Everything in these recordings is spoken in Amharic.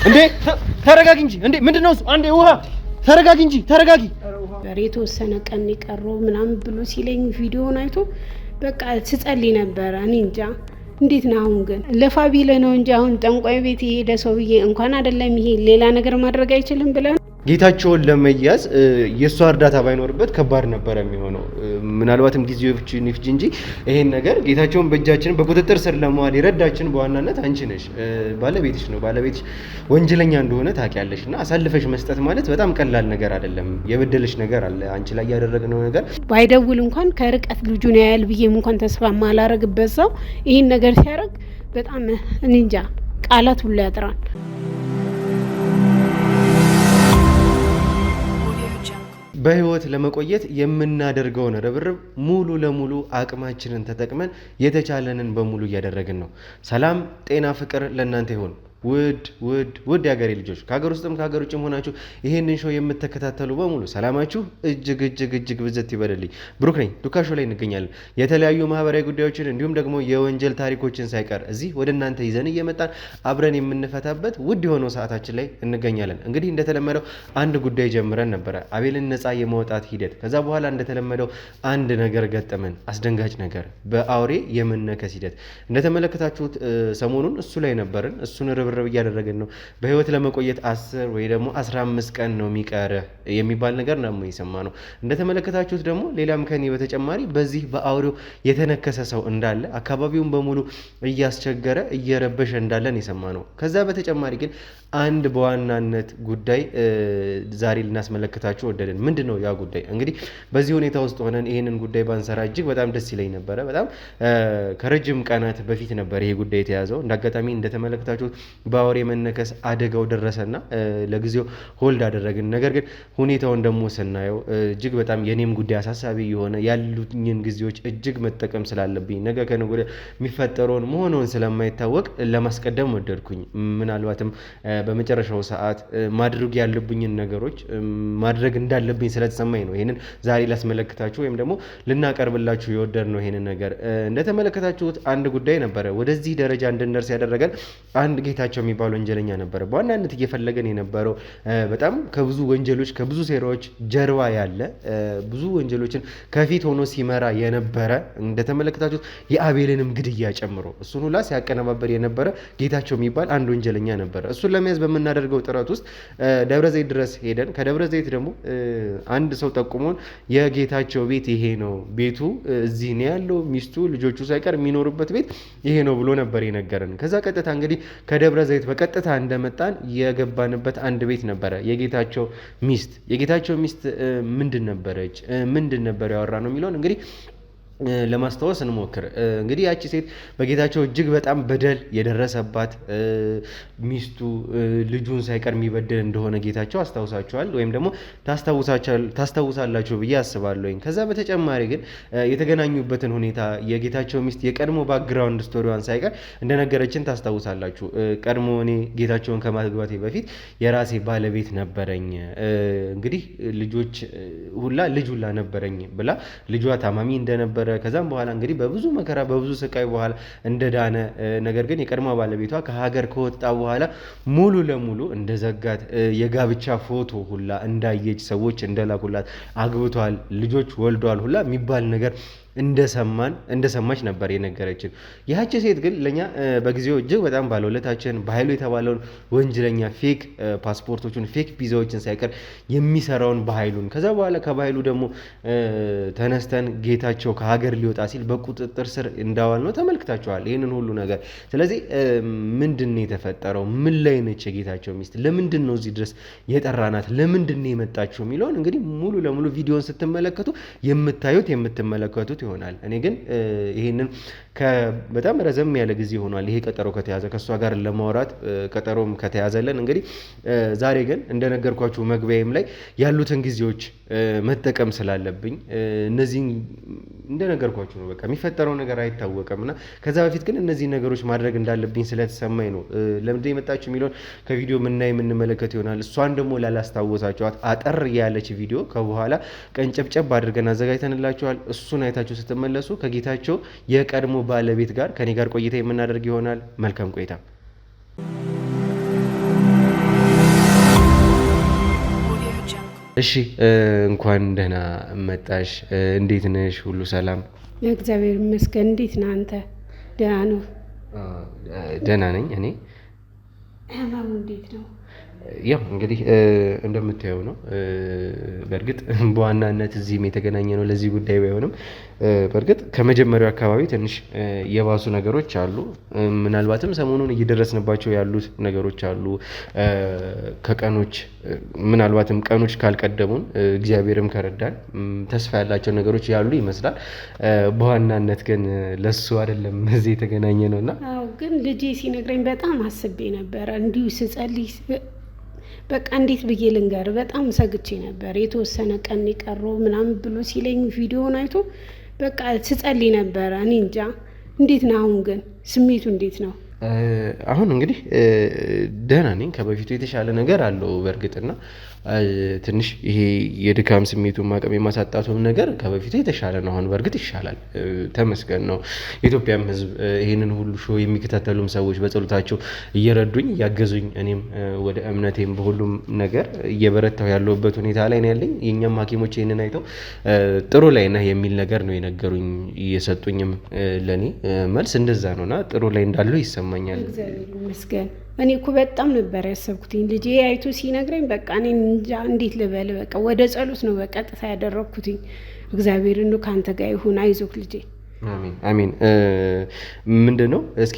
እንዴ ተረጋጊ እንጂ እንዴ ምንድነው እሱ? አንዴ ውሃ ተረጋጊ እንጂ ተረጋጊ። የተወሰነ ቀን የቀረው ምናምን ብሎ ሲለኝ ቪዲዮውን አይቶ በቃ ስጸልይ ነበረ። እኔ እንጃ እንዴት ነው አሁን ግን ለፋቢለ ነው እንጂ አሁን ጠንቋይ ቤት የሄደ ሰውዬ እንኳን አይደለም ይሄ ሌላ ነገር ማድረግ አይችልም ብለን ጌታቸውን ለመያዝ የሷ እርዳታ ባይኖርበት ከባድ ነበር የሚሆነው። ምናልባትም ጊዜዎችን ይፍጅ እንጂ ይሄን ነገር ጌታቸውን በእጃችን በቁጥጥር ስር ለማዋል የረዳችን በዋናነት አንቺ ነሽ። ባለቤትሽ ነው። ባለቤትሽ ወንጀለኛ እንደሆነ ታውቂያለሽ እና አሳልፈሽ መስጠት ማለት በጣም ቀላል ነገር አይደለም። የበደለሽ ነገር አለ አንቺ ላይ ያደረግነው ነገር። ባይደውል እንኳን ከርቀት ልጁን ያያል ብዬም እንኳን ተስፋ ማላረግበት ሰው ይሄን ነገር ሲያደርግ በጣም እንጃ ቃላት ሁሉ ያጥራል። በህይወት ለመቆየት የምናደርገውን ርብርብ ሙሉ ለሙሉ አቅማችንን ተጠቅመን የተቻለንን በሙሉ እያደረግን ነው። ሰላም፣ ጤና፣ ፍቅር ለእናንተ ይሁን። ውድ የሀገሬ ልጆች ከሀገር ውስጥም ከሀገር ውጭም ሆናችሁ ይሄንን ሾው የምትከታተሉ በሙሉ ሰላማችሁ እጅግ ብዝት ይበልልኝ። ብሩክ ነኝ። ዱካ ሾው ላይ እንገኛለን። የተለያዩ ማህበራዊ ጉዳዮችን እንዲሁም ደግሞ የወንጀል ታሪኮችን ሳይቀር እዚህ ወደ እናንተ ይዘን እየመጣን አብረን የምንፈታበት ውድ የሆነው ሰዓታችን ላይ እንገኛለን። እንግዲህ እንደተለመደው አንድ ጉዳይ ጀምረን ነበረ፣ አቤልን ነፃ የማውጣት ሂደት። ከዛ በኋላ እንደተለመደው አንድ ነገር ገጠመን፣ አስደንጋጭ ነገር፣ በአውሬ የመነከስ ሂደት። እንደተመለከታችሁት ሰሞኑን እሱ ላይ ነበርን። እሱን ርብርብ እያደረግን ነው። በህይወት ለመቆየት 10 ወይ ደግሞ 15 ቀን ነው የሚቀር የሚባል ነገር ነው የሰማነው። እንደተመለከታችሁት ደግሞ ሌላም ከኔ በተጨማሪ በዚህ በአውሬው የተነከሰ ሰው እንዳለ አካባቢውን በሙሉ እያስቸገረ እየረበሸ እንዳለን የሰማነው። ከዛ በተጨማሪ ግን አንድ በዋናነት ጉዳይ ዛሬ ልናስመለከታችሁ ወደድን። ምንድን ነው ያ ጉዳይ? እንግዲህ በዚህ ሁኔታ ውስጥ ሆነን ይህንን ጉዳይ ባንሰራ እጅግ በጣም ደስ ይለኝ ነበረ። በጣም ከረጅም ቀናት በፊት ነበር ይሄ ጉዳይ የተያዘው። እንዳጋጣሚ እንደተመለከታችሁት በአውሬ መነከስ አደጋው ደረሰና ለጊዜው ሆልድ አደረግን። ነገር ግን ሁኔታውን ደግሞ ስናየው እጅግ በጣም የኔም ጉዳይ አሳሳቢ የሆነ ያሉኝን ጊዜዎች እጅግ መጠቀም ስላለብኝ ነገ ከነገ ወዲያ የሚፈጠረውን መሆኑን ስለማይታወቅ ለማስቀደም ወደድኩኝ። ምናልባትም በመጨረሻው ሰዓት ማድረግ ያለብኝን ነገሮች ማድረግ እንዳለብኝ ስለተሰማኝ ነው ይሄንን ዛሬ ላስመለክታችሁ ወይም ደግሞ ልናቀርብላችሁ የወደድነው። ይሄንን ነገር እንደተመለከታችሁት አንድ ጉዳይ ነበረ ወደዚህ ደረጃ እንድንደርስ ያደረገን። አንድ ጌታቸው የሚባል ወንጀለኛ ነበረ በዋናነት እየፈለገን የነበረው። በጣም ከብዙ ወንጀሎች ከብዙ ሴራዎች ጀርባ ያለ ብዙ ወንጀሎችን ከፊት ሆኖ ሲመራ የነበረ እንደተመለከታችሁት የአቤልንም ግድያ ጨምሮ እሱን ሁላ ሲያቀነባበር የነበረ ጌታቸው የሚባል አንድ ወንጀለኛ ነበረ። እሱን ለመያዝ በምናደርገው ጥረት ውስጥ ደብረ ዘይት ድረስ ሄደን ከደብረ ዘይት ደግሞ አንድ ሰው ጠቁሞን የጌታቸው ቤት ይሄ ነው፣ ቤቱ እዚህ ነው ያለው፣ ሚስቱ ልጆቹ ሳይቀር የሚኖሩበት ቤት ይሄ ነው ብሎ ነበር የነገረን። ከዛ ቀጥታ እንግዲህ ከደብረ ዘይት በቀጥታ እንደመጣን የገባንበት አንድ ቤት ነበረ። የጌታቸው ሚስት ምንድን ነበረች፣ ምንድን ነበር ያወራ ነው የሚለውን እንግዲህ ለማስታወስ እንሞክር። እንግዲህ ያቺ ሴት በጌታቸው እጅግ በጣም በደል የደረሰባት ሚስቱ ልጁን ሳይቀር የሚበድል እንደሆነ ጌታቸው አስታውሳቸዋል ወይም ደግሞ ታስታውሳላችሁ ብዬ አስባለሁ። ከዛ በተጨማሪ ግን የተገናኙበትን ሁኔታ የጌታቸው ሚስት የቀድሞ ባክግራውንድ ስቶሪዋን ሳይቀር እንደነገረችን ታስታውሳላችሁ። ቀድሞ እኔ ጌታቸውን ከማግባቴ በፊት የራሴ ባለቤት ነበረኝ፣ እንግዲህ ልጅ ሁላ ነበረኝ ብላ ልጇ ታማሚ እንደነበረ ከዛም በኋላ እንግዲህ በብዙ መከራ በብዙ ስቃይ በኋላ እንደዳነ ነገር ግን የቀድሞ ባለቤቷ ከሀገር ከወጣ በኋላ ሙሉ ለሙሉ እንደዘጋት የጋብቻ ፎቶ ሁላ እንዳየች ሰዎች እንደላኩላት አግብቷል፣ ልጆች ወልዷል ሁላ የሚባል ነገር እንደሰማች ነበር የነገረችን። ይህች ሴት ግን ለኛ በጊዜው እጅግ በጣም ባለውለታችን በኃይሉ የተባለውን ወንጀለኛ ፌክ ፓስፖርቶችን ፌክ ቪዛዎችን ሳይቀር የሚሰራውን በኃይሉን ከዛ በኋላ ከባህሉ ደግሞ ተነስተን ጌታቸው ከሀገር ሊወጣ ሲል በቁጥጥር ስር እንዳዋል ነው ተመልክታችኋል ይህንን ሁሉ ነገር። ስለዚህ ምንድን ነው የተፈጠረው? ምን ላይ ነች የጌታቸው ሚስት? ለምንድን ነው እዚህ ድረስ የጠራናት? ለምንድን ነው የመጣችው የሚለውን እንግዲህ ሙሉ ለሙሉ ቪዲዮን ስትመለከቱ የምትመለከቱት ይሆናል። እኔ ግን ይሄንን በጣም ረዘም ያለ ጊዜ ሆኗል ይሄ ቀጠሮ ከተያዘ ከሷ ጋር ለማውራት ቀጠሮም ከተያዘለን እንግዲህ ዛሬ ግን እንደነገርኳችሁ መግቢያዬም ላይ ያሉትን ጊዜዎች መጠቀም ስላለብኝ እነዚህ እንደነገርኳችሁ ነው። በቃ የሚፈጠረው ነገር አይታወቅምና ከዛ በፊት ግን እነዚህ ነገሮች ማድረግ እንዳለብኝ ስለተሰማኝ ነው። ለምንድን የመጣችሁ የሚለውን ከቪዲዮ የምንመለከት ይሆናል። እሷን ደግሞ ላላስታወሳችኋት አጠር ያለች ቪዲዮ ከበኋላ ቀንጨብጨብ አድርገን አዘጋጅተንላችኋል። እሱን አይታችሁ ስትመለሱ ከጌታቸው የቀድሞ ባለቤት ጋር ከኔ ጋር ቆይታ የምናደርግ ይሆናል። መልካም ቆይታ። እሺ እንኳን ደህና መጣሽ። እንዴት ነሽ? ሁሉ ሰላም? እግዚአብሔር ይመስገን። እንዴት ነህ አንተ? ደህና ነው? ደህና ነኝ እኔ። ህመሙ እንዴት ነው? ያው እንግዲህ እንደምታየው ነው። በእርግጥ በዋናነት እዚህም የተገናኘ ነው ለዚህ ጉዳይ ባይሆንም በእርግጥ ከመጀመሪያው አካባቢ ትንሽ የባሱ ነገሮች አሉ። ምናልባትም ሰሞኑን እየደረስንባቸው ያሉት ነገሮች አሉ። ከቀኖች ምናልባትም ቀኖች ካልቀደሙን እግዚአብሔርም ከረዳን ተስፋ ያላቸው ነገሮች ያሉ ይመስላል። በዋናነት ግን ለሱ አይደለም እዚህ የተገናኘ ነው እና አዎ፣ ግን ልጄ ሲነግረኝ በጣም አስቤ ነበረ እንዲሁ ስጸልይ በቃ እንዴት ብዬ ልንገር፣ በጣም ሰግቼ ነበር። የተወሰነ ቀን የቀረው ምናምን ብሎ ሲለኝ ቪዲዮውን አይቶ በቃ ስጸልይ ነበረ። እኔ እንጃ እንዴት ነው አሁን ግን ስሜቱ እንዴት ነው? አሁን እንግዲህ ደህና ነኝ። ከበፊቱ የተሻለ ነገር አለው በእርግጥና ትንሽ ይሄ የድካም ስሜቱን ማቀም የማሳጣቱም ነገር ከበፊቱ የተሻለ ነው። አሁን በእርግጥ ይሻላል፣ ተመስገን ነው። የኢትዮጵያም ሕዝብ ይህንን ሁሉ ሾው የሚከታተሉም ሰዎች በጸሎታቸው እየረዱኝ እያገዙኝ፣ እኔም ወደ እምነቴም በሁሉም ነገር እየበረታሁ ያለሁበት ሁኔታ ላይ ነው ያለኝ። የእኛም ሐኪሞች ይህንን አይተው ጥሩ ላይ ነህ የሚል ነገር ነው የነገሩኝ። እየሰጡኝም ለእኔ መልስ እንደዛ ነውና ጥሩ ላይ እንዳለው ይሰማኛል። እግዚአብሔር ይመስገን። እኔ እኮ በጣም ነበር ያሰብኩትኝ ልጄ አይቶ ሲነግረኝ በቃ እኔ እንጃ እንዴት ልበል። በቃ ወደ ጸሎት ነው በቀጥታ ያደረግኩትኝ። እግዚአብሔር እንዱ ከአንተ ጋር ይሁን፣ አይዞክ ልጄ። አሜን አሜን። ምንድን ነው እስኪ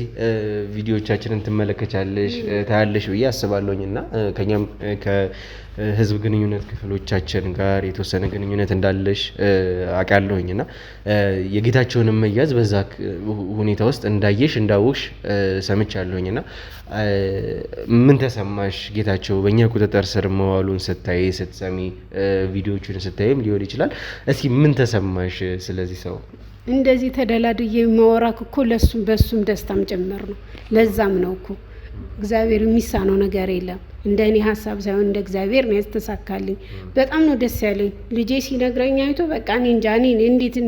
ቪዲዮቻችንን ትመለከቻለሽ ታያለሽ ብዬ አስባለሁኝ እና ከኛም ከህዝብ ግንኙነት ክፍሎቻችን ጋር የተወሰነ ግንኙነት እንዳለሽ አውቃለሁኝ እና የጌታቸውንም መያዝ በዛ ሁኔታ ውስጥ እንዳየሽ እንዳወቅሽ ሰምቻለሁኝ እና ምን ተሰማሽ? ጌታቸው በእኛ ቁጥጥር ስር መዋሉን ስታይ ስትሰሚ፣ ቪዲዮቹን ስታይም ሊሆን ይችላል። እስኪ ምን ተሰማሽ ስለዚህ ሰው? እንደዚህ ተደላድዬ ማወራክ እኮ ለሱም በሱም ደስታም ጭምር ነው። ለዛም ነው እኮ እግዚአብሔር የሚሳነው ነገር የለም። እንደ እኔ ሀሳብ ሳይሆን እንደ እግዚአብሔር ነው ያስተሳካልኝ። በጣም ነው ደስ ያለኝ ልጄ ሲነግረኝ አይቶ በቃ እኔ እንጃ እኔ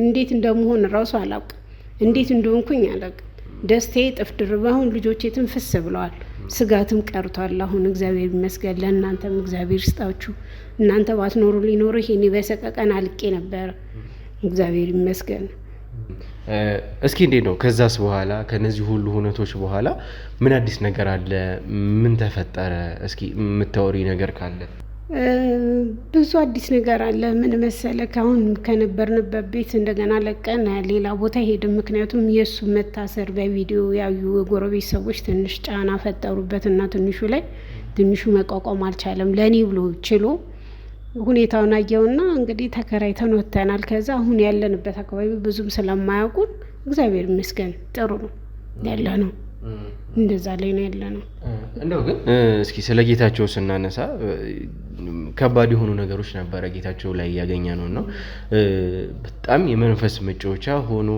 እንዴት እንደመሆን እራሱ አላውቅም፣ እንዴት እንደሆንኩኝ አላውቅም። ደስታዬ እጥፍ ድርብ። አሁን ልጆቼ ትንፍስ ብለዋል፣ ስጋትም ቀርቷል። አሁን እግዚአብሔር ይመስገን። ለእናንተም እግዚአብሔር ይስጣችሁ። እናንተ ባትኖሩ ሊኖሩ ይሄኔ በሰቀቀን አልቄ ነበረ። እግዚአብሔር ይመስገን። እስኪ እንዴት ነው ከዛስ በኋላ ከነዚህ ሁሉ ሁነቶች በኋላ ምን አዲስ ነገር አለ? ምን ተፈጠረ? እስኪ የምታወሪ ነገር ካለ። ብዙ አዲስ ነገር አለ። ምን መሰለህ፣ አሁን ከነበርንበት ቤት እንደገና ለቀን ሌላ ቦታ ሄድን። ምክንያቱም የእሱ መታሰር በቪዲዮ ያዩ የጎረቤት ሰዎች ትንሽ ጫና ፈጠሩበት እና ትንሹ መቋቋም አልቻለም። ለእኔ ብሎ ችሎ ሁኔታውን አየውና እንግዲህ ተከራይተን ወጥተናል። ከዛ አሁን ያለንበት አካባቢ ብዙም ስለማያውቁን እግዚአብሔር ይመስገን ጥሩ ነው ያለ ነው። እንደዛ ላይ ነው ያለ ነው። እንደው ግን እስኪ ስለ ጌታቸው ስናነሳ ከባድ የሆኑ ነገሮች ነበረ ጌታቸው ላይ ያገኘ ነው እና በጣም የመንፈስ መጫወቻ ሆኖ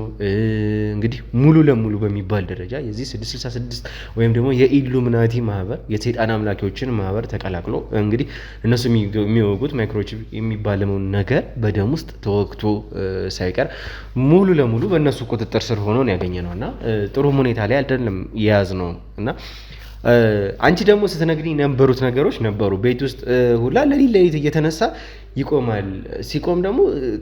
እንግዲህ ሙሉ ለሙሉ በሚባል ደረጃ የዚህ 666 ወይም ደግሞ የኢሉሚናቲ ማህበር የሰይጣን አምላኪዎችን ማህበር ተቀላቅሎ እንግዲህ እነሱ የሚወጉት ማይክሮቺፕ የሚባለውን ነገር በደም ውስጥ ተወግቶ ሳይቀር ሙሉ ለሙሉ በእነሱ ቁጥጥር ስር ሆኖ ነው ያገኘ ነው እና ጥሩ ሁኔታ ላይ አይደለም የያዝ ነው እና አንቺ ደግሞ ስትነግሪኝ የነበሩት ነገሮች ነበሩ። ቤት ውስጥ ሁላ ለሊት እየተነሳ ይቆማል። ሲቆም ደግሞ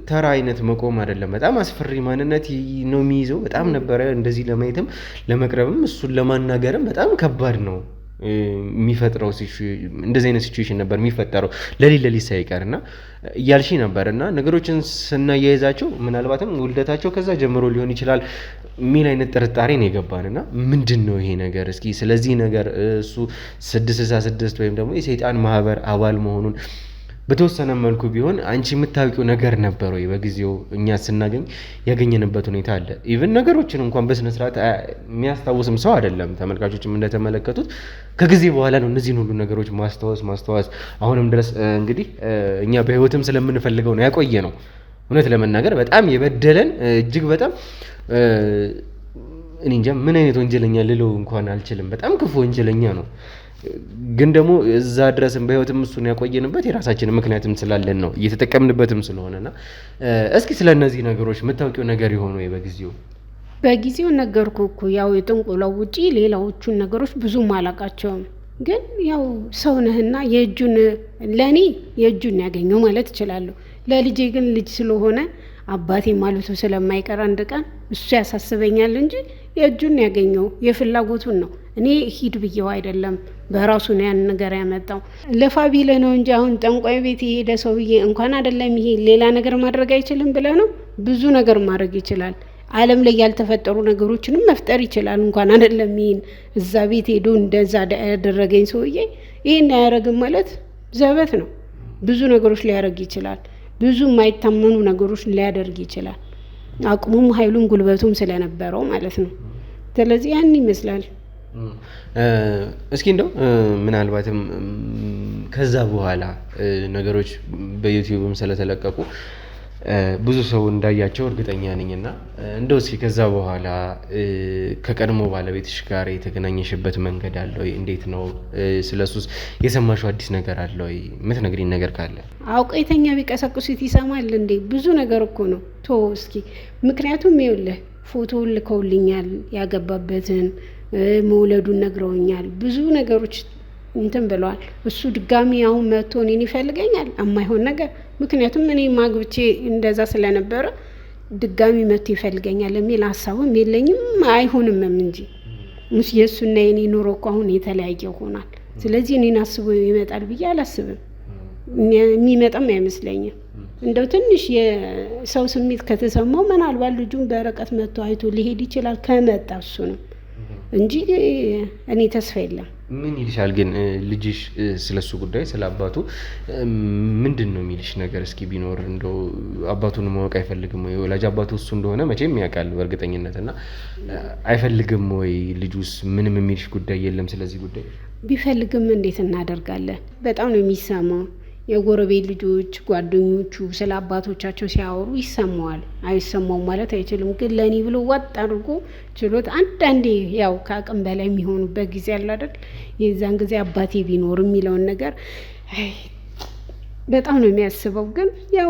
ተራ አይነት መቆም አይደለም፣ በጣም አስፈሪ ማንነት ነው የሚይዘው። በጣም ነበረ እንደዚህ ለማየትም ለመቅረብም እሱን ለማናገርም በጣም ከባድ ነው የሚፈጥረው። እንደዚህ አይነት ሲቹዌሽን ነበር የሚፈጠረው ለሊት ሳይቀር እና እያልሽ ነበር እና ነገሮችን ስናያይዛቸው ምናልባትም ውልደታቸው ከዛ ጀምሮ ሊሆን ይችላል የሚል አይነት ጥርጣሬ ነው የገባን እና ምንድን ነው ይሄ ነገር? እስኪ ስለዚህ ነገር እሱ 666 ወይም ደግሞ የሰይጣን ማህበር አባል መሆኑን በተወሰነ መልኩ ቢሆን አንቺ የምታውቂው ነገር ነበር ወይ? በጊዜው እኛ ስናገኝ ያገኘንበት ሁኔታ አለ። ኢቭን ነገሮችን እንኳን በስነ ስርዓት የሚያስታውስም ሰው አይደለም። ተመልካቾችም እንደተመለከቱት ከጊዜ በኋላ ነው እነዚህን ሁሉ ነገሮች ማስታወስ አሁንም ድረስ እንግዲህ እኛ በህይወትም ስለምንፈልገው ነው ያቆየ ነው። እውነት ለመናገር በጣም የበደለን እጅግ በጣም እኔ እንጃ ምን አይነት ወንጀለኛ ልለው እንኳን አልችልም። በጣም ክፉ ወንጀለኛ ነው። ግን ደግሞ እዛ ድረስም በህይወትም እሱን ያቆየንበት የራሳችን ምክንያትም ስላለን ነው እየተጠቀምንበትም ስለሆነና እስኪ ስለ እነዚህ ነገሮች የምታውቂው ነገር የሆኑ ወይ? በጊዜው ነገርኩ እኮ ያው የጥንቁላው ውጪ ሌላዎቹን ነገሮች ብዙም አላቃቸውም። ግን ያው ሰው ነህና ለእኔ የእጁን ያገኘው ማለት እችላለሁ። ለልጄ ግን ልጅ ስለሆነ አባቴ ማለቱ ስለማይቀር አንድ ቀን እሱ ያሳስበኛል እንጂ የእጁን ያገኘው የፍላጎቱን ነው። እኔ ሂድ ብዬው አይደለም፣ በራሱ ነው ያን ነገር ያመጣው። ለፋቢለ ነው እንጂ አሁን ጠንቋይ ቤት የሄደ ሰውዬ እንኳን አይደለም ይሄ ሌላ ነገር ማድረግ አይችልም ብለህ ነው? ብዙ ነገር ማድረግ ይችላል። ዓለም ላይ ያልተፈጠሩ ነገሮችንም መፍጠር ይችላል። እንኳን አይደለም ይሄን እዛ ቤት ሄዶ እንደዛ ያደረገኝ ሰውዬ ይሄን አያደርግም ማለት ዘበት ነው። ብዙ ነገሮች ሊያደርግ ይችላል። ብዙ የማይታመኑ ነገሮች ሊያደርግ ይችላል። አቅሙም ኃይሉም ጉልበቱም ስለነበረው ማለት ነው። ስለዚህ ያን ይመስላል። እስኪ እንደው ምናልባትም ከዛ በኋላ ነገሮች በዩቲዩብም ስለተለቀቁ ብዙ ሰው እንዳያቸው እርግጠኛ ነኝና እንደው እስኪ ከዛ በኋላ ከቀድሞ ባለቤትሽ ጋር የተገናኘሽበት መንገድ አለ ወይ? እንዴት ነው? ስለሱስ የሰማሽው አዲስ ነገር አለ ወይ? የምትነግሪኝ ነገር ካለ። አውቀተኛ ቢቀሰቅሱት ይሰማል እንዴ? ብዙ ነገር እኮ ነው። እስኪ ምክንያቱም ይኸውልህ ፎቶውን ልከውልኛል፣ ያገባበትን መውለዱን ነግረውኛል። ብዙ ነገሮች እንትን ብለዋል። እሱ ድጋሚ አሁን መጥቶ እኔን ይፈልገኛል የማይሆን ነገር። ምክንያቱም እኔ ማግብቼ እንደዛ ስለነበረ ድጋሚ መጥቶ ይፈልገኛል የሚል ሀሳብም የለኝም፣ አይሆንምም እንጂ የእሱና የኔ ኑሮ እኮ አሁን የተለያየ ሆኗል። ስለዚህ እኔን አስቦ ይመጣል ብዬ አላስብም፣ የሚመጣም አይመስለኝም። እንደው ትንሽ የሰው ስሜት ከተሰማው ምናልባት ልጁን በርቀት መጥቶ አይቶ ሊሄድ ይችላል፣ ከመጣ እሱ ነው እንጂ እኔ ተስፋ የለም። ምን ይልሻል ግን ልጅሽ ስለሱ ጉዳይ ስለ አባቱ ምንድን ነው የሚልሽ ነገር? እስኪ ቢኖር እንደው አባቱን ማወቅ አይፈልግም ወይ? ወላጅ አባቱ እሱ እንደሆነ መቼም ያውቃል በእርግጠኝነት እና አይፈልግም ወይ? ልጁስ ምንም የሚልሽ ጉዳይ የለም ስለዚህ ጉዳይ? ቢፈልግም እንዴት እናደርጋለን? በጣም ነው የሚሰማው። የጎረቤት ልጆች ጓደኞቹ ስለ አባቶቻቸው ሲያወሩ ይሰማዋል። አይሰማውም ማለት አይችልም። ግን ለእኔ ብሎ ወጥ አድርጎ ችሎት አንዳንዴ ያው ከአቅም በላይ የሚሆኑበት ጊዜ አለ አይደል? የዛን ጊዜ አባቴ ቢኖር የሚለውን ነገር በጣም ነው የሚያስበው። ግን ያው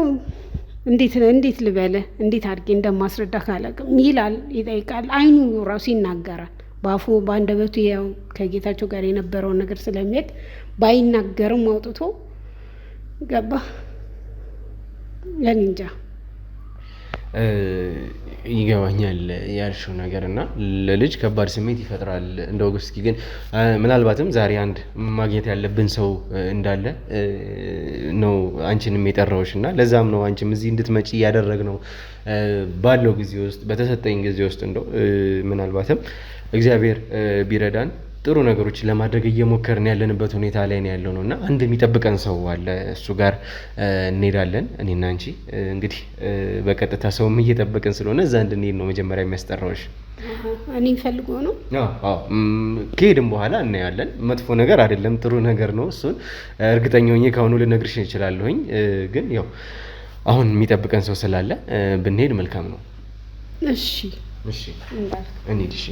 እንዴት ልበለ እንዴት አድርጌ እንደማስረዳ ካላቅም ይላል፣ ይጠይቃል። አይኑ ራሱ ይናገራል። በአፉ በአንደበቱ ያው ከጌታቸው ጋር የነበረውን ነገር ስለሚያውቅ ባይናገርም አውጥቶ ገባ ለኔ እንጃ። ይገባኛል ያልሽው ነገር እና ለልጅ ከባድ ስሜት ይፈጥራል። እንደው እስኪ ግን ምናልባትም ዛሬ አንድ ማግኘት ያለብን ሰው እንዳለ ነው አንቺንም የጠራሁሽ እና ለዛም ነው አንቺም እዚህ እንድትመጪ ያደረግነው። ባለው ጊዜ ውስጥ በተሰጠኝ ጊዜ ውስጥ እንደው ምናልባትም እግዚአብሔር ቢረዳን ጥሩ ነገሮች ለማድረግ እየሞከርን ያለንበት ሁኔታ ላይ ነው ያለው ነው እና አንድ የሚጠብቀን ሰው አለ። እሱ ጋር እንሄዳለን እኔና አንቺ። እንግዲህ በቀጥታ ሰውም እየጠበቅን ስለሆነ እዛ እንድንሄድ ነው መጀመሪያ የሚያስጠራውሽ። እኔ ፈልጎ ነው? አዎ፣ ከሄድን በኋላ እናያለን። መጥፎ ነገር አይደለም፣ ጥሩ ነገር ነው። እሱን እርግጠኛ ሆኜ ከአሁኑ ልነግርሽ እችላለሁኝ። ግን ያው አሁን የሚጠብቀን ሰው ስላለ ብንሄድ መልካም ነው። እሺ፣ እንሂድ። እሺ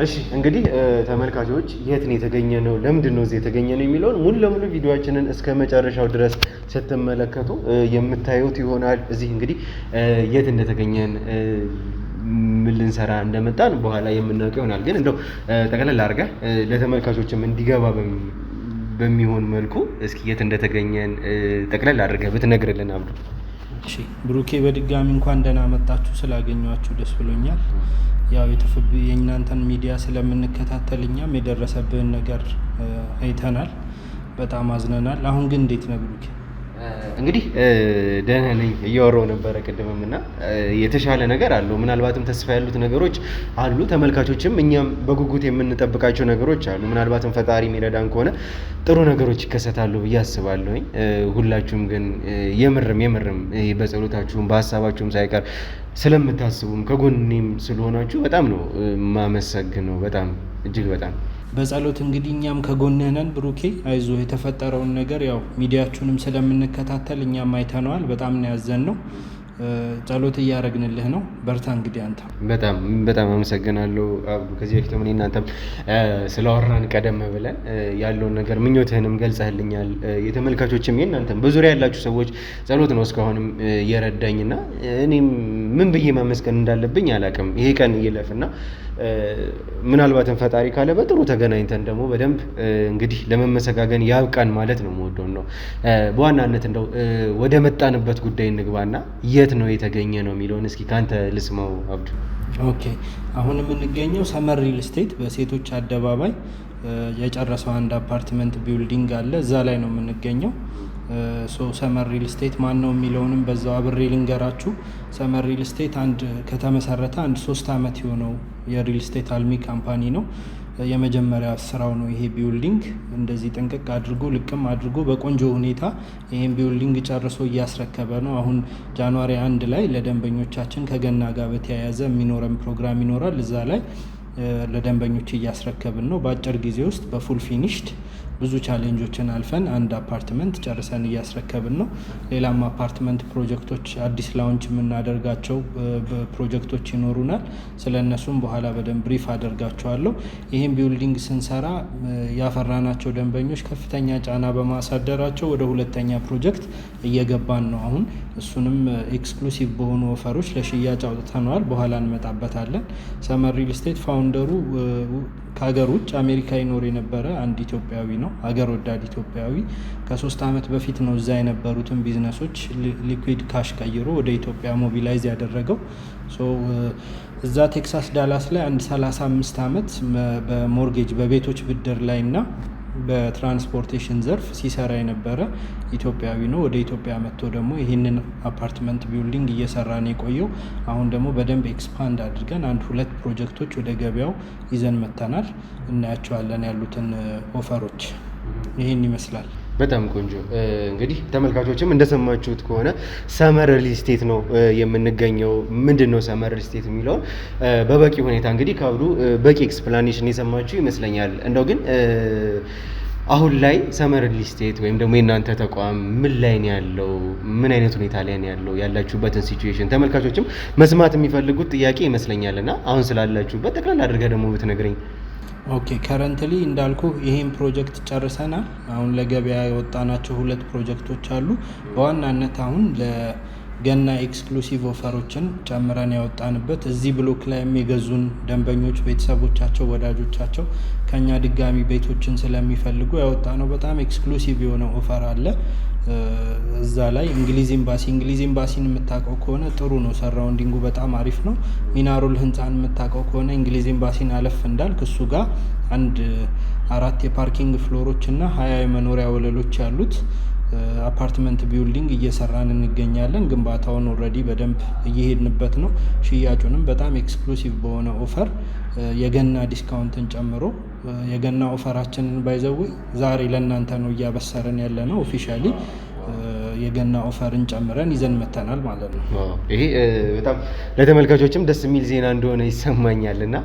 እሺ እንግዲህ ተመልካቾች የት ነው የተገኘ ነው፣ ለምንድን ነው እዚህ የተገኘ ነው የሚለውን ሙሉ ለሙሉ ቪዲዮአችንን እስከ መጨረሻው ድረስ ስትመለከቱ የምታዩት ይሆናል። እዚህ እንግዲህ የት እንደተገኘን ምን ልንሰራ እንደመጣን በኋላ የምናውቀው ይሆናል። ግን እንደው ጠቅለል አድርገህ ለተመልካቾችም እንዲገባ በሚሆን መልኩ እስኪ የት እንደተገኘን ጠቅለል አድርገህ ብትነግርልን አብዱ። እሺ ብሩኬ፣ በድጋሚ እንኳን ደህና መጣችሁ። ስላገኘኋችሁ ደስ ብሎኛል። ያው የእናንተን ሚዲያ ስለምንከታተል እኛም የደረሰብህን ነገር አይተናል፣ በጣም አዝነናል። አሁን ግን እንዴት ነው ብሩኬ? እንግዲህ ደህና ነኝ እያወራሁ ነበረ ቅድምም እና የተሻለ ነገር አለው። ምናልባትም ተስፋ ያሉት ነገሮች አሉ። ተመልካቾችም እኛም በጉጉት የምንጠብቃቸው ነገሮች አሉ። ምናልባትም ፈጣሪ የሚረዳን ከሆነ ጥሩ ነገሮች ይከሰታሉ ብዬ አስባለሁኝ። ሁላችሁም ግን የምርም በጸሎታችሁም በሀሳባችሁም ሳይቀር ስለምታስቡም ከጎኔም ስለሆናችሁ በጣም ነው ማመሰግነው። በጣም እጅግ በጣም በጸሎት እንግዲህ እኛም ከጎንህ ነን ብሩኬ፣ አይዞ የተፈጠረውን ነገር ያው ሚዲያችሁንም ስለምንከታተል እኛም አይተነዋል። በጣም ነው ያዘንነው። ጸሎት እያደረግንልህ ነው። በርታ እንግዲህ አንተ። በጣም አመሰግናለሁ አብዱ። ከዚህ በፊት ምን እናንተም ስላወራን ቀደም ብለን ያለውን ነገር ምኞትህንም ገልጸህልኛል። የተመልካቾችም የእናንተም በዙሪያ ያላችሁ ሰዎች ጸሎት ነው እስካሁንም የረዳኝና እኔም ምን ብዬ ማመስገን እንዳለብኝ አላውቅም። ይሄ ቀን ይለፍና ምናልባትም ፈጣሪ ካለ በጥሩ ተገናኝተን ደግሞ በደንብ እንግዲህ ለመመሰጋገን ያብቃን ማለት ነው የምወደው ነው። በዋናነት እንደው ወደ መጣንበት ጉዳይ እንግባና የት ነው የተገኘ ነው የሚለውን እስኪ ካንተ ልስማው አብዱ። ኦኬ፣ አሁን የምንገኘው ሰመር ሪል ስቴት በሴቶች አደባባይ የጨረሰው አንድ አፓርትመንት ቢልዲንግ አለ። እዛ ላይ ነው የምንገኘው። ሰመር ሪል ስቴት ማን ነው የሚለውንም በዛው አብሬ ልንገራችሁ። ሰመር ሪል ስቴት ከተመሰረተ 3 ዓመት የሆነው የሪል ስቴት አልሚ ካምፓኒ ነው። የመጀመሪያ ስራው ነው ይሄ ቢልዲንግ። እንደዚህ ጥንቅቅ አድርጎ ልቅም አድርጎ በቆንጆ ሁኔታ ይሄን ቢልዲንግ ጨርሶ እያስረከበ ነው። አሁን ጃንዋሪ 1 ላይ ለደንበኞቻችን ከገና ጋር በተያያዘ የሚኖረን ፕሮግራም ይኖራል። እዛ ላይ ለደንበኞች እያስረከብን ነው። በአጭር ጊዜ ውስጥ በፉል ፊኒሽድ ብዙ ቻሌንጆችን አልፈን አንድ አፓርትመንት ጨርሰን እያስረከብን ነው። ሌላም አፓርትመንት ፕሮጀክቶች አዲስ ላውንች የምናደርጋቸው ፕሮጀክቶች ይኖሩናል። ስለ እነሱም በኋላ በደንብ ብሪፍ አደርጋቸዋለሁ። ይህም ቢልዲንግ ስንሰራ ያፈራናቸው ደንበኞች ከፍተኛ ጫና በማሳደራቸው ወደ ሁለተኛ ፕሮጀክት እየገባን ነው አሁን። እሱንም ኤክስክሉሲቭ በሆኑ ኦፈሮች ለሽያጭ አውጥተነዋል። በኋላ እንመጣበታለን። ሰመር ሪል ስቴት ፋውንደሩ ከሀገር ውጭ አሜሪካ ይኖር የነበረ አንድ ኢትዮጵያዊ ነው። ሀገር ወዳድ ኢትዮጵያዊ ከ3 ዓመት በፊት ነው እዛ የነበሩትን ቢዝነሶች ሊኩዊድ ካሽ ቀይሮ ወደ ኢትዮጵያ ሞቢላይዝ ያደረገው። እዛ ቴክሳስ ዳላስ ላይ አንድ 35 ዓመት በሞርጌጅ በቤቶች ብድር ላይ እና በትራንስፖርቴሽን ዘርፍ ሲሰራ የነበረ ኢትዮጵያዊ ነው። ወደ ኢትዮጵያ መጥቶ ደግሞ ይህንን አፓርትመንት ቢልዲንግ እየሰራ ነው የቆየው። አሁን ደግሞ በደንብ ኤክስፓንድ አድርገን 1-2 ፕሮጀክቶች ወደ ገበያው ይዘን መጥተናል። እናያቸዋለን ያሉትን ኦፈሮች። ይህን ይመስላል። በጣም ቆንጆ። እንግዲህ ተመልካቾችም እንደሰማችሁት ከሆነ ሰመር ሪል ስቴት ነው የምንገኘው። ምንድን ነው ሰመር ሪል ስቴት የሚለውን በበቂ ሁኔታ እንግዲህ ከአብዱ በቂ ኤክስፕላኔሽን የሰማችሁ ይመስለኛል። እንደው ግን አሁን ላይ ሰመር ሪል ስቴት ወይም ደግሞ የእናንተ ተቋም ምን ላይ ነው ያለው? ምን አይነት ሁኔታ ላይ ነው ያለው? ያላችሁበትን ሲቹዌሽን ተመልካቾችም መስማት የሚፈልጉት ጥያቄ ይመስለኛል እና አሁን ስላላችሁበት ጠቅላላ አድርገህ ደግሞ ብትነግረኝ። ኦኬ፣ ከረንትሊ እንዳልኩ ይሄን ፕሮጀክት ጨርሰናል። አሁን ለገበያ የወጣናቸው 2 ፕሮጀክቶች አሉ። በዋናነት አሁን ለገና ኤክስክሉሲቭ ኦፈሮችን ጨምረን ያወጣንበት እዚህ ብሎክ ላይ የገዙን ደንበኞች ቤተሰቦቻቸው፣ ወዳጆቻቸው ከኛ ድጋሚ ቤቶችን ስለሚፈልጉ ያወጣነው በጣም ኤክስክሉሲቭ የሆነ ኦፈር አለ። እዛ ላይ እንግሊዝ ኤምባሲን የምታውቀው ከሆነ ጥሩ ነው። ሰራውንዲንጉ በጣም አሪፍ ነው። ሚናሮል ህንፃን የምታውቀው ከሆነ እንግሊዝ ኤምባሲን አለፍ እንዳልክ እሱ ጋር 4 የፓርኪንግ ፍሎሮች እና 20 የመኖሪያ ወለሎች ያሉት አፓርትመንት ቢልዲንግ እየሰራን እንገኛለን። ግንባታውን ኦልሬዲ በደንብ እየሄድንበት ነው። ሽያጩንም በጣም ኤክስክሉሲቭ በሆነ ኦፈር የገና ዲስካውንትን ጨምሮ የገና ኦፈራችንን ባይዘው ዛሬ ለእናንተ ነው እያበሰረን ያለ ነው። ኦፊሻሊ የገና ኦፈርን ጨምረን ይዘን መተናል ማለት ነው። ይሄ በጣም ለተመልካቾችም ደስ የሚል ዜና እንደሆነ ይሰማኛል እና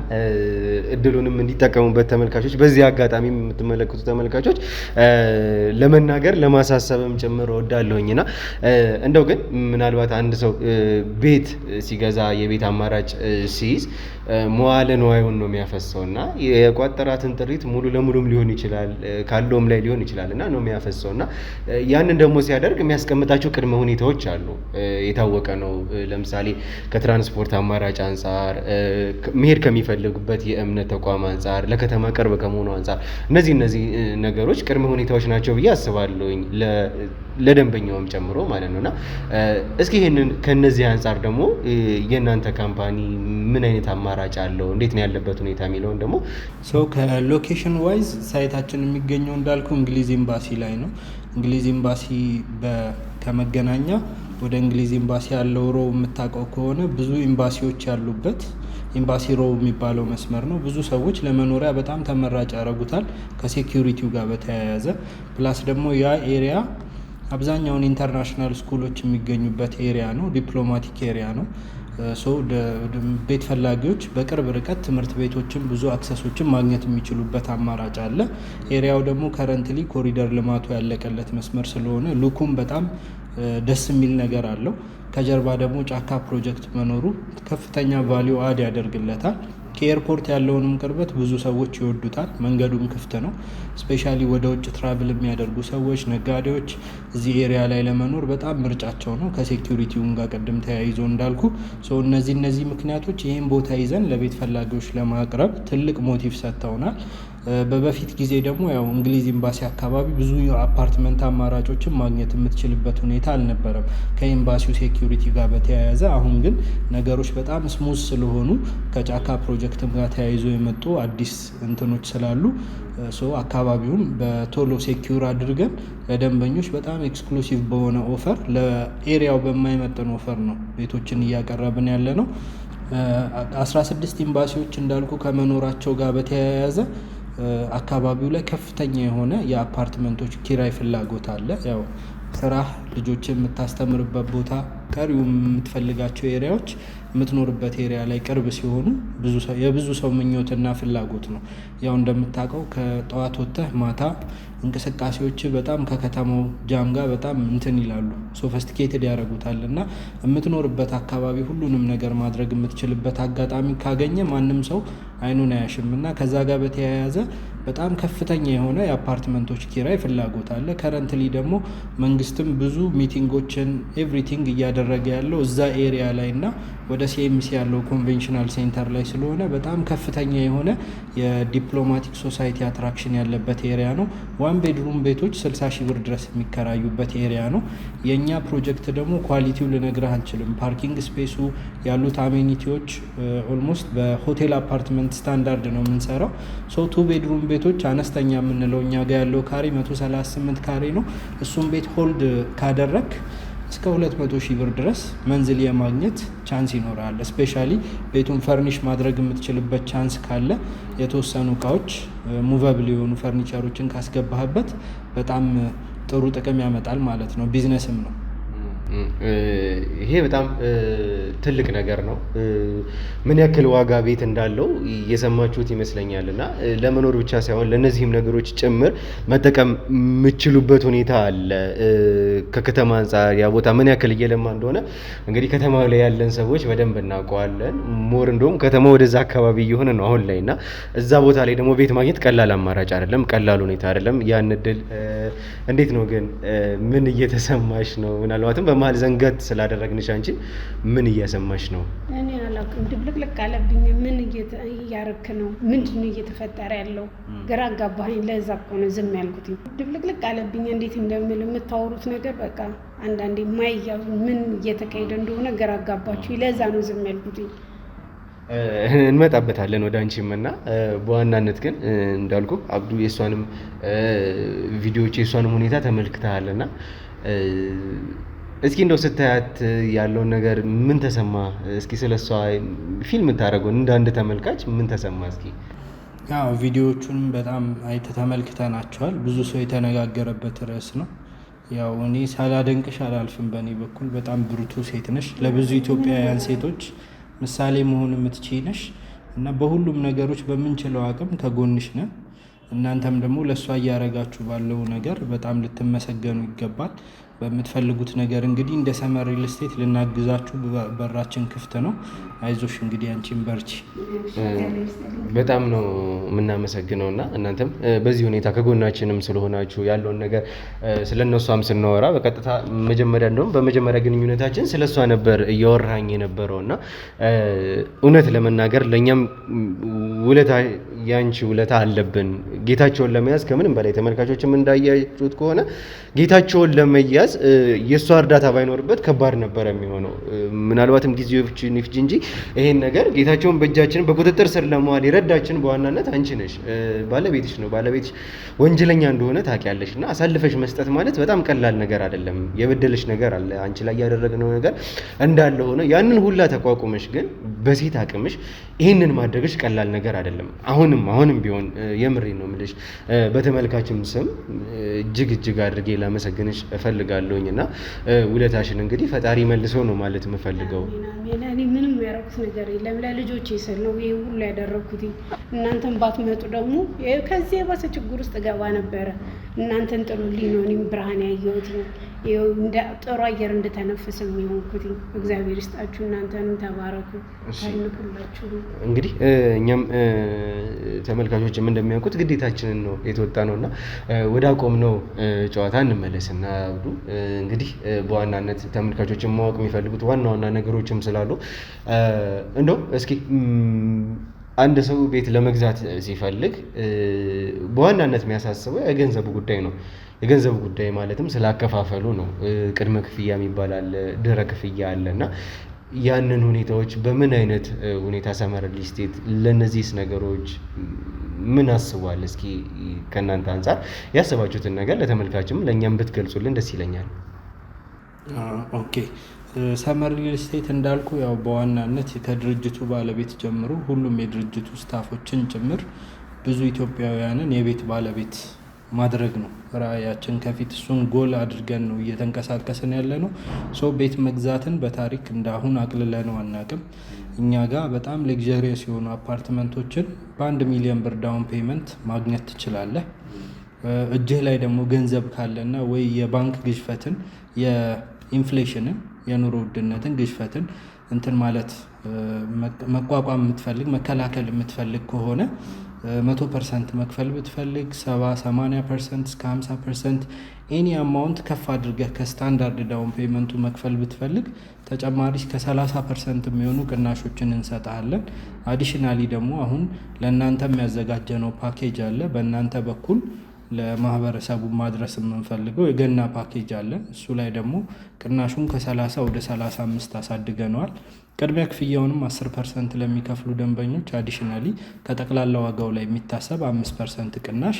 እድሉንም እንዲጠቀሙበት ተመልካቾች፣ በዚህ አጋጣሚ የምትመለከቱ ተመልካቾች ለመናገር ለማሳሰብም ጭምር እወዳለሁኝ እና እንደው ግን ምናልባት አንድ ሰው ቤት ሲገዛ የቤት አማራጭ ሲይዝ መዋለ ንዋዩን ነው የሚያፈሰው እና የቋጠራትን ጥሪት ሙሉ ለሙሉም ሊሆን ይችላል ካለውም ላይ ሊሆን ይችላል እና ነው የሚያፈሰው እና ያንን ደግሞ ሲያደርግ የሚያስቀምጣቸው ቅድመ ሁኔታዎች አሉ። የታወቀ ነው። ለምሳሌ ከትራንስፖርት አማራጭ አንጻር፣ መሄድ ከሚፈልጉበት የእምነት ተቋም አንጻር፣ ለከተማ ቅርብ ከመሆኑ አንጻር እነዚህ ነገሮች ቅድመ ሁኔታዎች ናቸው ብዬ አስባለሁኝ ለደንበኛውም ጨምሮ ማለት ነው እና እስኪ ይሄንን ከነዚህ አንጻር ደግሞ የእናንተ ካምፓኒ ምን አይነት አማራጭ አለው፣ እንዴት ነው ያለበት ሁኔታ የሚለውን ደግሞ ከሎኬሽን ዋይዝ ሳይታችን የሚገኘው እንዳልኩ እንግሊዝ ኤምባሲ ላይ ነው። እንግሊዝ ኤምባሲ ከመገናኛ ወደ እንግሊዝ ኤምባሲ ያለው ሮው የምታውቀው ከሆነ ብዙ ኤምባሲዎች ያሉበት ኤምባሲ ሮው የሚባለው መስመር ነው። ብዙ ሰዎች ለመኖሪያ በጣም ተመራጭ ያደርጉታል ከሴኪሪቲው ጋር በተያያዘ ፕላስ ደግሞ ያ ኤሪያ አብዛኛውን ኢንተርናሽናል ስኩሎች የሚገኙበት ኤሪያ ነው። ዲፕሎማቲክ ኤሪያ ነው። ቤት ፈላጊዎች በቅርብ ርቀት ትምህርት ቤቶችን ብዙ አክሰሶችን ማግኘት የሚችሉበት አማራጭ አለ። ኤሪያው ደግሞ ከረንትሊ ኮሪደር ልማቱ ያለቀለት መስመር ስለሆነ ሉኩም በጣም ደስ የሚል ነገር አለው። ከጀርባ ደግሞ ጫካ ፕሮጀክት መኖሩ ከፍተኛ ቫሊዩ አድ ያደርግለታል። ከኤርፖርት ያለውንም ቅርበት ብዙ ሰዎች ይወዱታል። መንገዱም ክፍት ነው። ስፔሻሊ ወደ ውጭ ትራቭል የሚያደርጉ ሰዎች፣ ነጋዴዎች እዚህ ኤሪያ ላይ ለመኖር በጣም ምርጫቸው ነው። ከሴኪሪቲውም ጋር ቅድም ተያይዞ እንዳልኩ እነዚህ ምክንያቶች ይህን ቦታ ይዘን ለቤት ፈላጊዎች ለማቅረብ ትልቅ ሞቲቭ ሰጥተውናል። በበፊት ጊዜ ደግሞ ያው እንግሊዝ ኤምባሲ አካባቢ ብዙ የአፓርትመንት አማራጮችን ማግኘት የምትችልበት ሁኔታ አልነበረም ከኤምባሲው ሴኪሪቲ ጋር በተያያዘ። አሁን ግን ነገሮች በጣም ስሙዝ ስለሆኑ ከጫካ ፕሮጀክትም ጋር ተያይዞ የመጡ አዲስ እንትኖች ስላሉ አካባቢውን በቶሎ ሴኪዩር አድርገን ለደንበኞች በጣም ኤክስክሉሲቭ በሆነ ኦፈር ለኤሪያው በማይመጥን ኦፈር ነው ቤቶችን እያቀረብን ያለ ነው። 16 ኤምባሲዎች እንዳልኩ ከመኖራቸው ጋር በተያያዘ አካባቢው ላይ ከፍተኛ የሆነ የአፓርትመንቶች ኪራይ ፍላጎት አለ። ያው ስራ ልጆችን የምታስተምርበት ቦታ ቀሪው የምትፈልጋቸው ኤሪያዎች የምትኖርበት ኤሪያ ላይ ቅርብ ሲሆኑ የብዙ ሰው ምኞትና ፍላጎት ነው። ያው እንደምታውቀው ከጠዋት ወጥተህ ማታ እንቅስቃሴዎች በጣም ከከተማው ጃም ጋር በጣም እንትን ይላሉ፣ ሶፈስቲኬትድ ያደርጉታል እና የምትኖርበት አካባቢ ሁሉንም ነገር ማድረግ የምትችልበት አጋጣሚ ካገኘ ማንም ሰው አይኑን አያሽም እና ከዛ ጋር በተያያዘ በጣም ከፍተኛ የሆነ የአፓርትመንቶች ኪራይ ፍላጎት አለ። ከረንትሊ ደግሞ መንግስትም ብዙ ሚቲንጎችን ኤቭሪቲንግ እያደረገ ያለው እዛ ኤሪያ ላይ እና ወደ ሲኤምሲ ያለው ኮንቬንሽናል ሴንተር ላይ ስለሆነ በጣም ከፍተኛ የሆነ የዲፕሎማቲክ ሶሳይቲ አትራክሽን ያለበት ኤሪያ ነው። ዋን ቤድሩም ቤቶች 60 ሺህ ብር ድረስ የሚከራዩበት ኤሪያ ነው። የእኛ ፕሮጀክት ደግሞ ኳሊቲው ልነግርህ አልችልም። ፓርኪንግ ስፔሱ ያሉት አሜኒቲዎች ኦልሞስት በሆቴል አፓርትመንት ስታንዳርድ ነው የምንሰራው። ቱ ቤድሩም ቤቶች አነስተኛ የምንለው እኛ ጋር ያለው ካሬ 138 ካሬ ነው። እሱም ቤት ሆልድ ካደረግ እስከ 200 ሺህ ብር ድረስ መንዝል የማግኘት ቻንስ ይኖራል። ስፔሻሊ ቤቱን ፈርኒሽ ማድረግ የምትችልበት ቻንስ ካለ የተወሰኑ እቃዎች ሙቨብል የሆኑ ፈርኒቸሮችን ካስገባህበት በጣም ጥሩ ጥቅም ያመጣል ማለት ነው። ቢዝነስም ነው። ይሄ በጣም ትልቅ ነገር ነው። ምን ያክል ዋጋ ቤት እንዳለው የሰማችሁት ይመስለኛል። እና ለመኖር ብቻ ሳይሆን ለእነዚህም ነገሮች ጭምር መጠቀም የምችሉበት ሁኔታ አለ። ከከተማ አንጻር ያ ቦታ ምን ያክል እየለማ እንደሆነ እንግዲህ ከተማ ላይ ያለን ሰዎች በደንብ እናውቀዋለን። ሞር እንደውም ከተማ ወደዛ አካባቢ እየሆነ ነው አሁን ላይ እና እዛ ቦታ ላይ ደግሞ ቤት ማግኘት ቀላል አማራጭ አይደለም፣ ቀላል ሁኔታ አይደለም። ያን እድል እንዴት ነው ግን ምን እየተሰማሽ ነው? ምናልባትም በመሀል ዘንገት ስላደረግንሽ አንቺ ምን እያሰማሽ ነው? እኔ አላውቅም፣ ድብልቅልቅ አለብኝ። ምን እያረክ ነው? ምንድን ነው እየተፈጠረ ያለው? ግራ አጋባኸኝ። ለዛ እኮ ነው ዝም ያልኩት። ድብልቅልቅ አለብኝ። እንዴት እንደምል የምታወሩት ነገር በቃ አንዳንዴ ማይያዙ ምን እየተካሄደ እንደሆነ ግራ አጋባችሁ። ለዛ ነው ዝም ያልኩት። እንመጣበታለን ወደ አንቺም እና በዋናነት ግን እንዳልኩ አብዱ የእሷንም ቪዲዮዎች የእሷንም ሁኔታ ተመልክተሃል እና እስኪ እንደው ስታያት ያለውን ነገር ምን ተሰማ? እስኪ ስለሷ ፊልም ታደርገው እንደ አንድ ተመልካች ምን ተሰማ? እስኪ ያው ቪዲዮዎቹንም በጣም አይተህ ተመልክተናቸዋል። ብዙ ሰው የተነጋገረበት ርዕስ ነው። ያው እኔ ሳላደንቅሽ አላልፍም። በእኔ በኩል በጣም ብርቱ ሴት ነሽ። ለብዙ ኢትዮጵያውያን ሴቶች ምሳሌ መሆን የምትችይ ነሽ እና በሁሉም ነገሮች በምንችለው አቅም ከጎንሽ ነን። እናንተም ደግሞ ለእሷ እያረጋችሁ ባለው ነገር በጣም ልትመሰገኑ ይገባል። በምትፈልጉት ነገር እንግዲህ እንደ ሰመር ሪል ስቴት ልናግዛችሁ በራችን ክፍት ነው። አይዞሽ እንግዲህ አንቺን በርቺ። በጣም ነው የምናመሰግነው እና እናንተም በዚህ ሁኔታ ከጎናችንም ስለሆናችሁ ያለውን ነገር ስለነሷም ስናወራ በቀጥታ መጀመሪያ እንደውም በመጀመሪያ ግንኙነታችን ስለሷ ነበር እያወራኝ የነበረው እና እውነት ለመናገር ለእኛም ያንቺ ውለታ አለብን። ጌታቸውን ለመያዝ ከምንም በላይ ተመልካቾችም እንዳያችሁት ከሆነ ጌታቸውን ለመያዝ የእሷ እርዳታ ባይኖርበት ከባድ ነበር የሚሆነው። ምናልባትም ጊዜዎችን ይፍጅ እንጂ ይሄን ነገር ጌታቸውን በእጃችን በቁጥጥር ስር ለመዋል የረዳችን በዋናነት አንቺ ነሽ። ባለቤትሽ ነው። ባለቤትሽ ወንጀለኛ እንደሆነ ታውቂያለሽ እና አሳልፈሽ መስጠት ማለት በጣም ቀላል ነገር አይደለም። የበደለሽ ነገር አለ፣ አንቺ ላይ ያደረግነው ነገር እንዳለ ሆነ ያንን ሁላ ተቋቁመሽ ግን በሴት አቅምሽ ይህንን ማድረግሽ ቀላል ነገር አይደለም። አሁንም ቢሆን የምሬ ነው የምልሽ በተመልካችም ስም እጅግ አድርጌ ላመሰግንሽ እፈልጋለሁኝ እና ውለታሽን እንግዲህ ፈጣሪ መልሶ ነው ማለት የምፈልገው። እኔ ምንም ያደረኩት ነገር የለም። ለልጆቼ ስል ነው ይሄ ሁሉ ያደረኩት። እናንተን ባትመጡ ደግሞ ከዚህ የባሰ ችግር ውስጥ ገባ ነበረ። እናንተን ጥሉልኝ ነው እኔም ብርሃን ያየሁት። እንደ ጥሩ አየር እንደተነፍስ የሚሆንኩት። እግዚአብሔር ይስጣችሁ፣ እናንተንም ተባረኩ። ታንኩላችሁ። እንግዲህ እኛም ተመልካቾችም እንደሚያውቁት ግዴታችንን ነው የተወጣ ነውና ወደ አቆምነው ጨዋታ እንመለስና አብዱ እንግዲህ በዋናነት ተመልካቾችን ማወቅ የሚፈልጉት ዋና ነገሮችም ስላሉ እንደው እስኪ አንድ ሰው ቤት ለመግዛት ሲፈልግ በዋናነት የሚያሳስበው የገንዘቡ ጉዳይ ነው። የገንዘቡ ጉዳይ ማለትም ስላከፋፈሉ ነው። ቅድመ ክፍያ የሚባል አለ፣ ድህረ ክፍያ አለ እና ያንን ሁኔታዎች በምን አይነት ሁኔታ ሰመር ሪል ስቴት ለነዚህስ ነገሮች ምን አስቧል? እስኪ ከእናንተ አንጻር ያሰባችሁትን ነገር ለተመልካችም ለእኛም ብትገልጹልን ደስ ይለኛል። ኦኬ ሰመር ሪል ስቴት እንዳልኩ ያው በዋናነት ከድርጅቱ ባለቤት ጀምሮ ሁሉም የድርጅቱ ስታፎችን ጭምር ብዙ ኢትዮጵያውያንን የቤት ባለቤት ማድረግ ነው ራዕያችን። ከፊት እሱን ጎል አድርገን ነው እየተንቀሳቀስን ያለ ነው። ሰው ቤት መግዛትን በታሪክ እንዳሁን አቅልለነው አናውቅም። እኛ ጋር በጣም ሌግዠሪየስ የሆኑ አፓርትመንቶችን በ1 ሚሊዮን ብር ዳውን ፔመንት ማግኘት ትችላለህ። እጅህ ላይ ደግሞ ገንዘብ ካለና ወይ የባንክ ግሽፈትን የኢንፍሌሽንን የኑሮ ውድነትን ግሽፈትን እንትን ማለት መቋቋም የምትፈልግ መከላከል የምትፈልግ ከሆነ 100% መክፈል ብትፈልግ 70-80% እስከ 50% ኤኒ አማውንት ከፍ አድርገህ ከስታንዳርድ ዳውን ፔመንቱ መክፈል ብትፈልግ ተጨማሪ እስከ 30% የሚሆኑ ቅናሾችን እንሰጣለን። አዲሽናሊ ደግሞ አሁን ለእናንተ የሚያዘጋጀነው ፓኬጅ አለ። በእናንተ በኩል ለማህበረሰቡ ማድረስ የምንፈልገው የገና ፓኬጅ አለ። እሱ ላይ ደግሞ ቅናሹን ከ30 ወደ 35 አሳድገነዋል። ቅድሚያ ክፍያውንም 10% ለሚከፍሉ ደንበኞች አዲሽናሊ ከጠቅላላ ዋጋው ላይ የሚታሰብ 5% ቅናሽ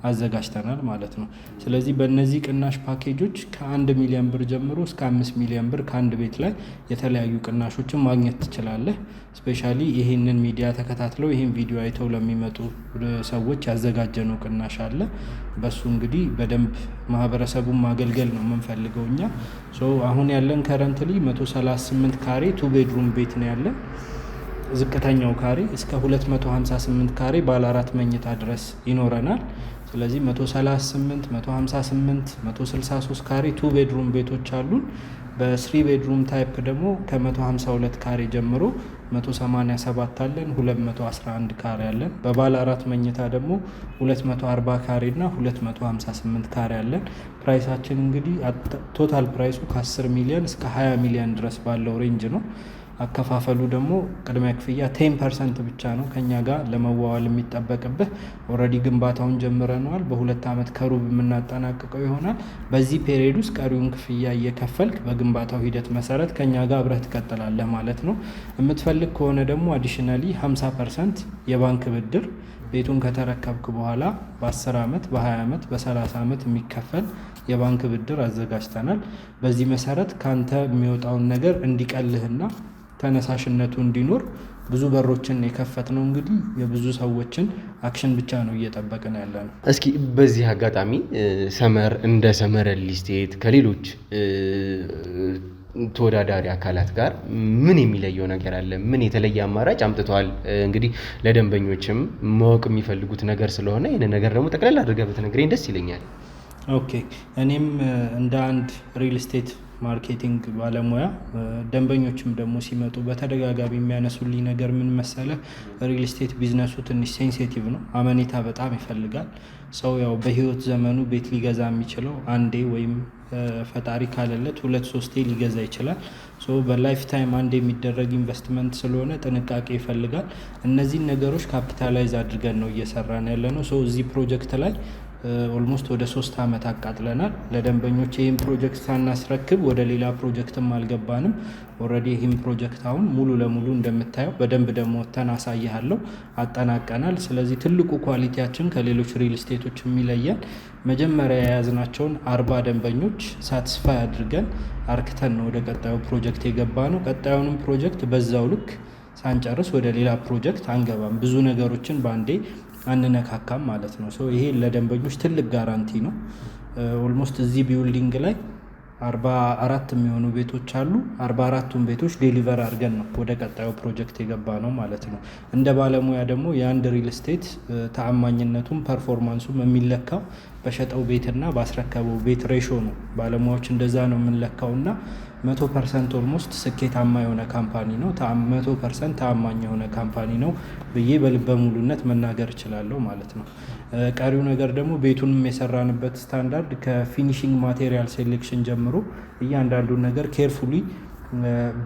አዘጋጅተናል ማለት ነው። ስለዚህ በእነዚህ ቅናሽ ፓኬጆች ከ1 ሚሊዮን ብር ጀምሮ እስከ 5 ሚሊዮን ብር ከአንድ ቤት ላይ የተለያዩ ቅናሾችን ማግኘት ትችላለህ። ስፔሻሊ ይህንን ሚዲያ ተከታትለው ይህን ቪዲዮ አይተው ለሚመጡ ሰዎች ያዘጋጀነው ቅናሽ አለ። በሱ እንግዲህ በደንብ ማህበረሰቡን ማገልገል ነው የምንፈልገው እኛ። አሁን ያለን ከረንትሊ 138 ካሬ 2 ቤድሩም ቤት ነው ያለን። ዝቅተኛው ካሬ እስከ 258 ካሬ ባለ 4 መኝታ ድረስ ይኖረናል። ስለዚህ 138፣ 158፣ 163 ካሬ 2 ቤድሩም ቤቶች አሉን። በ3 ቤድሩም ታይፕ ደግሞ ከ152 ካሬ ጀምሮ 187 አለን፣ 211 ካሬ አለን። በባለ 4 መኝታ ደግሞ 240 ካሬ እና 258 ካሬ አለን። ፕራይሳችን እንግዲህ ቶታል ፕራይሱ ከ10 ሚሊዮን እስከ 20 ሚሊዮን ድረስ ባለው ሬንጅ ነው። አከፋፈሉ ደግሞ ቅድሚያ ክፍያ 10% ብቻ ነው ከኛ ጋር ለመዋዋል የሚጠበቅብህ። ኦልሬዲ ግንባታውን ጀምረነዋል። በ2 ዓመት ከሩብ የምናጠናቅቀው ይሆናል። በዚህ ፔሪየድ ውስጥ ቀሪውን ክፍያ እየከፈልክ በግንባታው ሂደት መሰረት ከኛ ጋር አብረህ ትቀጥላለህ ማለት ነው። የምትፈልግ ከሆነ ደግሞ አዲሽናሊ 50% የባንክ ብድር ቤቱን ከተረከብክ በኋላ በ10 ዓመት፣ በ20 ዓመት፣ በ30 ዓመት የሚከፈል የባንክ ብድር አዘጋጅተናል። በዚህ መሰረት ካንተ የሚወጣውን ነገር እንዲቀልህና ተነሳሽነቱ እንዲኖር ብዙ በሮችን የከፈት ነው። እንግዲህ የብዙ ሰዎችን አክሽን ብቻ ነው እየጠበቅን ያለ ነው። እስኪ በዚህ አጋጣሚ ሰመር እንደ ሰመር ሪል ስቴት ከሌሎች ተወዳዳሪ አካላት ጋር ምን የሚለየው ነገር አለ? ምን የተለየ አማራጭ አምጥተዋል? እንግዲህ ለደንበኞችም ማወቅ የሚፈልጉት ነገር ስለሆነ ይህን ነገር ደግሞ ጠቅላላ አድርገህ ብትነግረኝ ደስ ይለኛል። ኦኬ፣ እኔም እንደ አንድ ሪል ስቴት ማርኬቲንግ ባለሙያ። ደንበኞችም ደግሞ ሲመጡ በተደጋጋሚ የሚያነሱልኝ ነገር ምን መሰለ፣ ሪል ስቴት ቢዝነሱ ትንሽ ሴንሲቲቭ ነው፣ አመኔታ በጣም ይፈልጋል። ሰው ያው በህይወት ዘመኑ ቤት ሊገዛ የሚችለው አንዴ ወይም ፈጣሪ ካለለት 2-3 ሊገዛ ይችላል። በላይፍ ታይም አንድ የሚደረግ ኢንቨስትመንት ስለሆነ ጥንቃቄ ይፈልጋል። እነዚህን ነገሮች ካፒታላይዝ አድርገን ነው እየሰራን ያለ ነው። እዚህ ፕሮጀክት ላይ ኦልሞስት ወደ 3 ዓመት አቃጥለናል። ለደንበኞች ይህን ፕሮጀክት ሳናስረክብ ወደ ሌላ ፕሮጀክትም አልገባንም። ኦልሬዲ ይህን ፕሮጀክት አሁን ሙሉ ለሙሉ እንደምታየው በደንብ ደግሞ ወጥተን አሳይሃለሁ አጠናቀናል። ስለዚህ ትልቁ ኳሊቲያችን ከሌሎች ሪል ስቴቶች የሚለየን መጀመሪያ የያዝናቸውን 40 ደንበኞች ሳትስፋይ አድርገን አርክተን ነው ወደ ቀጣዩ ፕሮጀክት የገባ ነው። ቀጣዩንም ፕሮጀክት በዛው ልክ ሳንጨርስ ወደ ሌላ ፕሮጀክት አንገባም። ብዙ ነገሮችን በአንዴ አንነካካም ማለት ነው። ይሄ ለደንበኞች ትልቅ ጋራንቲ ነው። ኦልሞስት እዚህ ቢውልዲንግ ላይ 44 የሚሆኑ ቤቶች አሉ። 44ቱን ቤቶች ዴሊቨር አድርገን ነው ወደ ቀጣዩ ፕሮጀክት የገባ ነው ማለት ነው። እንደ ባለሙያ ደግሞ የአንድ ሪል ስቴት ተአማኝነቱም ፐርፎርማንሱም የሚለካው በሸጠው ቤትና ባስረከበው ቤት ሬሾ ነው። ባለሙያዎች እንደዛ ነው የምንለካው እና 100% ኦልሞስት ስኬታማ የሆነ ካምፓኒ ነው፣ 100% ተአማኝ የሆነ ካምፓኒ ነው ብዬ በልበ ሙሉነት መናገር እችላለሁ ማለት ነው። ቀሪው ነገር ደግሞ ቤቱንም የሰራንበት ስታንዳርድ ከፊኒሽንግ ማቴሪያል ሴሌክሽን ጀምሮ እያንዳንዱን ነገር ኬርፉሊ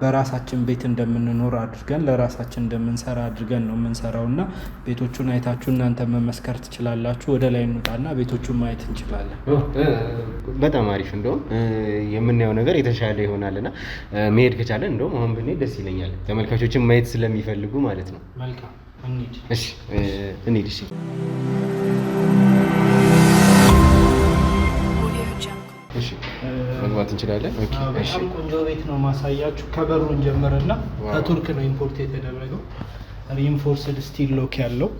በራሳችን ቤት እንደምንኖር አድርገን ለራሳችን እንደምንሰራ አድርገን ነው የምንሰራው እና ቤቶቹን አይታችሁ እናንተ መመስከር ትችላላችሁ። ወደ ላይ እንውጣና ቤቶቹን ማየት እንችላለን። በጣም አሪፍ። እንደውም የምናየው ነገር የተሻለ ይሆናልና መሄድ ከቻለን እንደውም አሁን ብንሄድ ደስ ይለኛል፣ ተመልካቾችን ማየት ስለሚፈልጉ ማለት ነው። መልካም እንሂድ። እሺ እንሂድ። እሺ እሺ መግባት እንችላለን። በጣም ቆንጆ ቤት ነው ማሳያችሁ። ከበሩን ጀምርና ከቱርክ ነው ኢምፖርት የተደረገው። ሪኢንፎርስድ ስቲል ሎክ ያለው